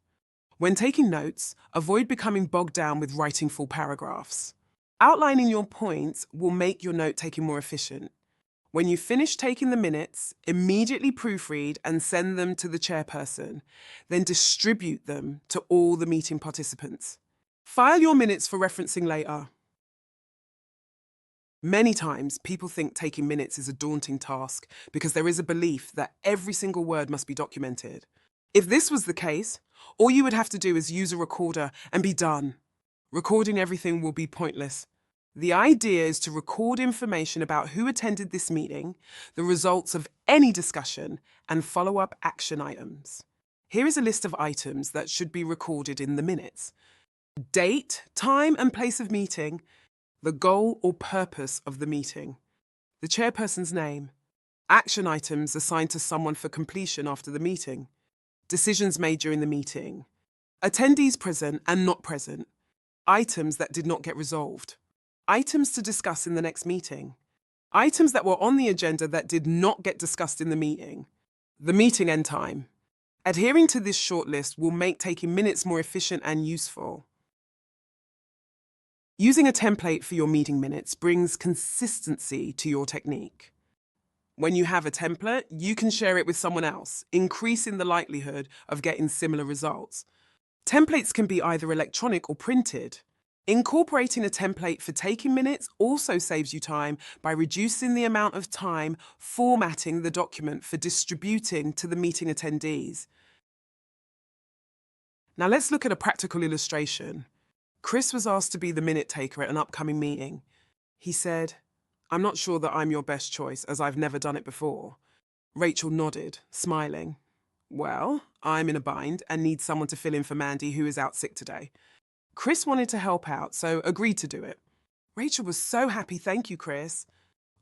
When taking notes, avoid becoming bogged down with writing full paragraphs. Outlining your points will make your note-taking more efficient. When you finish taking the minutes, immediately proofread and send them to the chairperson, then distribute them to all the meeting participants. File your minutes for referencing later. Many times, people think taking minutes is a daunting task because there is a belief that every single word must be documented. If this was the case, all you would have to do is use a recorder and be done. Recording everything will be pointless. The idea is to record information about who attended this meeting, the results of any discussion, and follow-up action items. Here is a list of items that should be recorded in the minutes. Date, time, and place of meeting, the goal or purpose of the meeting, the chairperson's name, action items assigned to someone for completion after the meeting, decisions made during the meeting, attendees present and not present, items that did not get resolved, items to discuss in the next meeting, items that were on the agenda that did not get discussed in the meeting end time. Adhering to this short list will make taking minutes more efficient and useful. Using a template for your meeting minutes brings consistency to your technique. When you have a template, you can share it with someone else, increasing the likelihood of getting similar results. Templates can be either electronic or printed. Incorporating a template for taking minutes also saves you time by reducing the amount of time formatting the document for distributing to the meeting attendees. Now let's look at a practical illustration. Chris was asked to be the minute taker at an upcoming meeting. He said, "I'm not sure that I'm your best choice, as I've never done it before." Rachel nodded, smiling. "Well, I'm in a bind and need someone to fill in for Mandy, who is out sick today." Chris wanted to help out, so agreed to do it. Rachel was so happy. "Thank you, Chris.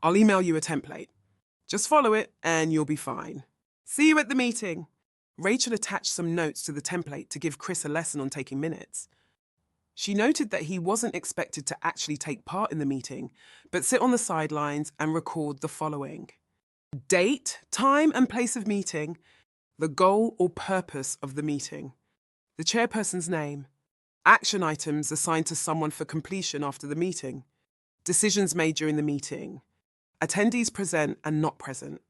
I'll email you a template. Just follow it and you'll be fine. See you at the meeting." Rachel attached some notes to the template to give Chris a lesson on taking minutes. She noted that he wasn't expected to actually take part in the meeting, but sit on the sidelines and record the following: date, time and place of meeting, the goal or purpose of the meeting, the chairperson's name, action items assigned to someone for completion after the meeting, decisions made during the meeting, attendees present and not present,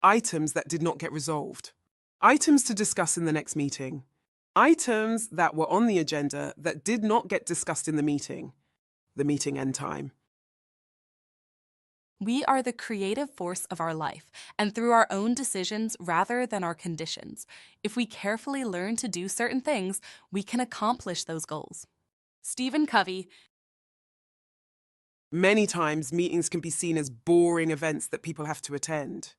items that did not get resolved, items to discuss in the next meeting, items that were on the agenda that did not get discussed in the meeting end time. We are the creative force of our life, and through our own decisions rather than our conditions. If we carefully learn to do certain things, we can accomplish those goals. Stephen Covey. Many times, meetings can be seen as boring events that people have to attend.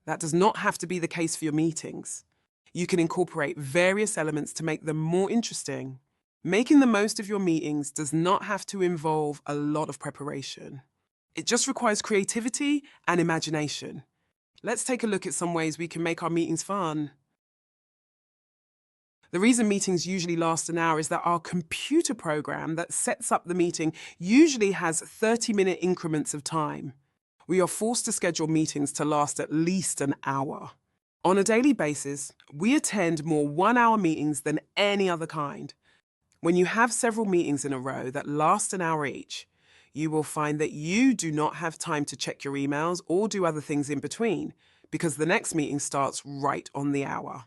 That does not have to be the case for your meetings. You can incorporate various elements to make them more interesting. Making the most of your meetings does not have to involve a lot of preparation. It just requires creativity and imagination. Let's take a look at some ways we can make our meetings fun. The reason meetings usually last an hour is that our computer program that sets up the meeting usually has 30-minute increments of time. We are forced to schedule meetings to last at least an hour. On a daily basis, we attend more one-hour meetings than any other kind. When you have several meetings in a row that last an hour each, you will find that you do not have time to check your emails or do other things in between, because the next meeting starts right on the hour.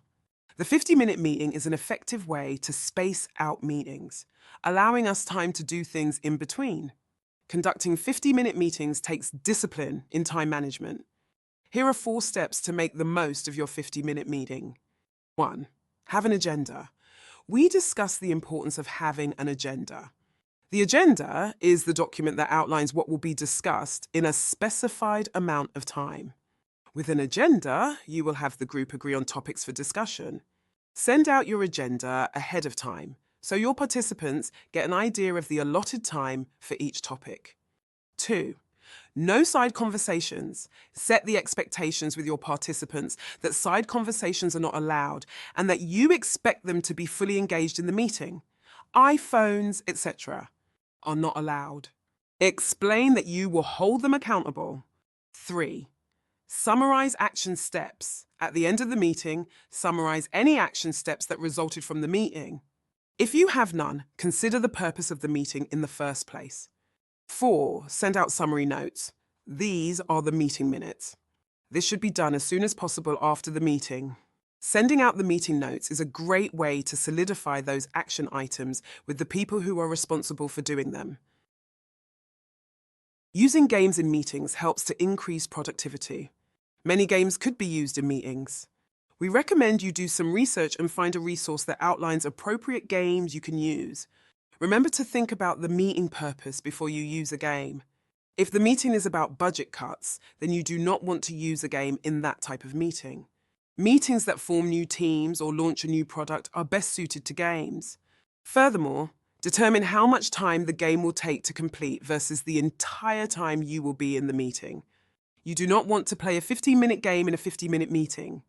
The 50-minute meeting is an effective way to space out meetings, allowing us time to do things in between. Conducting 50-minute meetings takes discipline in time management. Here are 4 steps to make the most of your 50-minute meeting. 1. Have an agenda. We discuss the importance of having an agenda. The agenda is the document that outlines what will be discussed in a specified amount of time. With an agenda, you will have the group agree on topics for discussion. Send out your agenda ahead of time, so your participants get an idea of the allotted time for each topic. 2. No side conversations. Set the expectations with your participants that side conversations are not allowed and that you expect them to be fully engaged in the meeting. iPhones, etc. are not allowed. Explain that you will hold them accountable. 3. Summarize action steps. At the end of the meeting, summarize any action steps that resulted from the meeting. If you have none, consider the purpose of the meeting in the first place. 4. Send out summary notes. These are the meeting minutes. This should be done as soon as possible after the meeting. Sending out the meeting notes is a great way to solidify those action items with the people who are responsible for doing them. Using games in meetings helps to increase productivity. Many games could be used in meetings. We recommend you do some research and find a resource that outlines appropriate games you can use. Remember to think about the meeting purpose before you use a game. If the meeting is about budget cuts, then you do not want to use a game in that type of meeting. Meetings that form new teams or launch a new product are best suited to games. Furthermore, determine how much time the game will take to complete versus the entire time you will be in the meeting. You do not want to play a 15-minute game in a 50-minute meeting.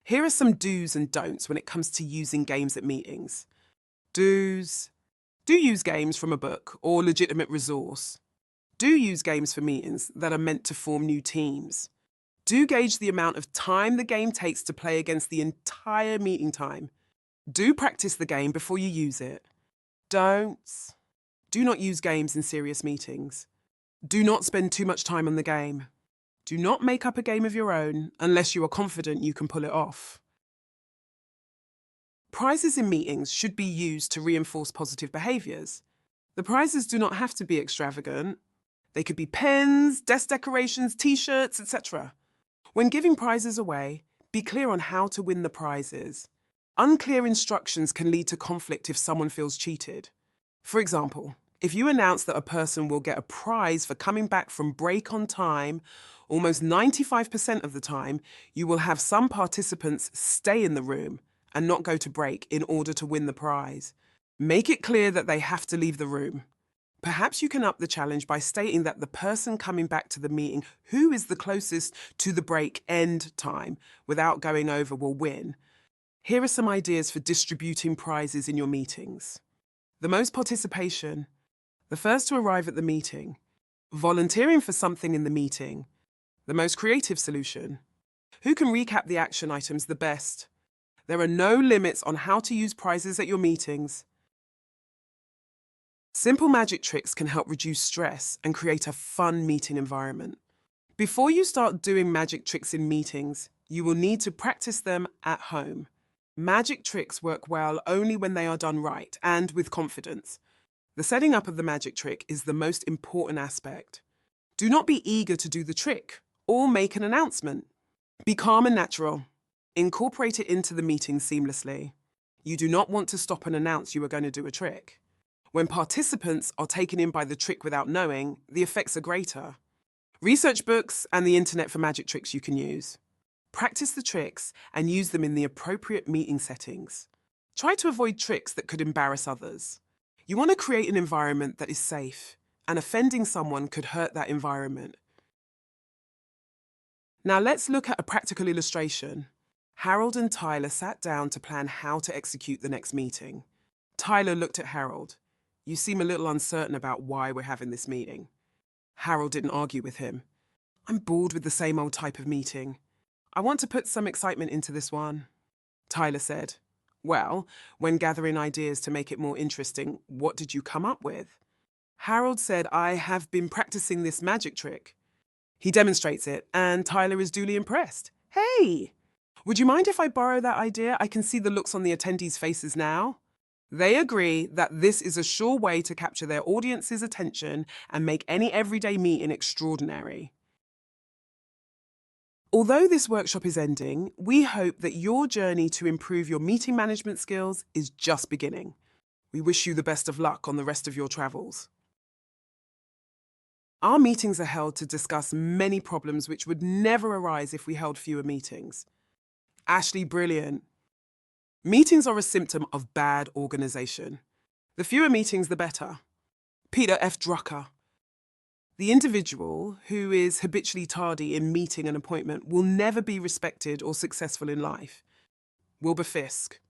Here are some do's and don'ts when it comes to using games at meetings. Do's. Do use games from a book or legitimate resource. Do use games for meetings that are meant to form new teams. Do gauge the amount of time the game takes to play against the entire meeting time. Do practice the game before you use it. Don'ts. Do not use games in serious meetings. Do not spend too much time on the game. Do not make up a game of your own unless you are confident you can pull it off. Prizes in meetings should be used to reinforce positive behaviours. The prizes do not have to be extravagant. They could be pens, desk decorations, t-shirts, etc. When giving prizes away, be clear on how to win the prizes. Unclear instructions can lead to conflict if someone feels cheated. For example, if you announce that a person will get a prize for coming back from break on time, almost 95% of the time, you will have some participants stay in the room and not go to break in order to win the prize. Make it clear that they have to leave the room. Perhaps you can up the challenge by stating that the person coming back to the meeting who is the closest to the break end time without going over will win. Here are some ideas for distributing prizes in your meetings. The most participation, the first to arrive at the meeting, volunteering for something in the meeting, the most creative solution, who can recap the action items the best. There are no limits on how to use prizes at your meetings. Simple magic tricks can help reduce stress and create a fun meeting environment. Before you start doing magic tricks in meetings, you will need to practice them at home. Magic tricks work well only when they are done right and with confidence. The setting up of the magic trick is the most important aspect. Do not be eager to do the trick or make an announcement. Be calm and natural. Incorporate it into the meeting seamlessly. You do not want to stop and announce you are going to do a trick. When participants are taken in by the trick without knowing, the effects are greater. Research books and the internet for magic tricks you can use. Practice the tricks and use them in the appropriate meeting settings. Try to avoid tricks that could embarrass others. You want to create an environment that is safe, and offending someone could hurt that environment. Now let's look at a practical illustration. Harold and Tyler sat down to plan how to execute the next meeting. Tyler looked at Harold. You seem a little uncertain about why we're having this meeting. Harold didn't argue with him. I'm bored with the same old type of meeting. I want to put some excitement into this one. Tyler said, well, when gathering ideas to make it more interesting, what did you come up with? Harold said, I have been practicing this magic trick. He demonstrates it, and Tyler is duly impressed. Hey, would you mind if I borrow that idea? I can see the looks on the attendees' faces now. They agree that this is a sure way to capture their audience's attention and make any everyday meeting extraordinary. Although this workshop is ending, we hope that your journey to improve your meeting management skills is just beginning. We wish you the best of luck on the rest of your travels. Our meetings are held to discuss many problems which would never arise if we held fewer meetings. Ashley, brilliant. Meetings are a symptom of bad organisation. The fewer meetings, the better. Peter F. Drucker. The individual who is habitually tardy in meeting an appointment will never be respected or successful in life. Wilbur Fisk.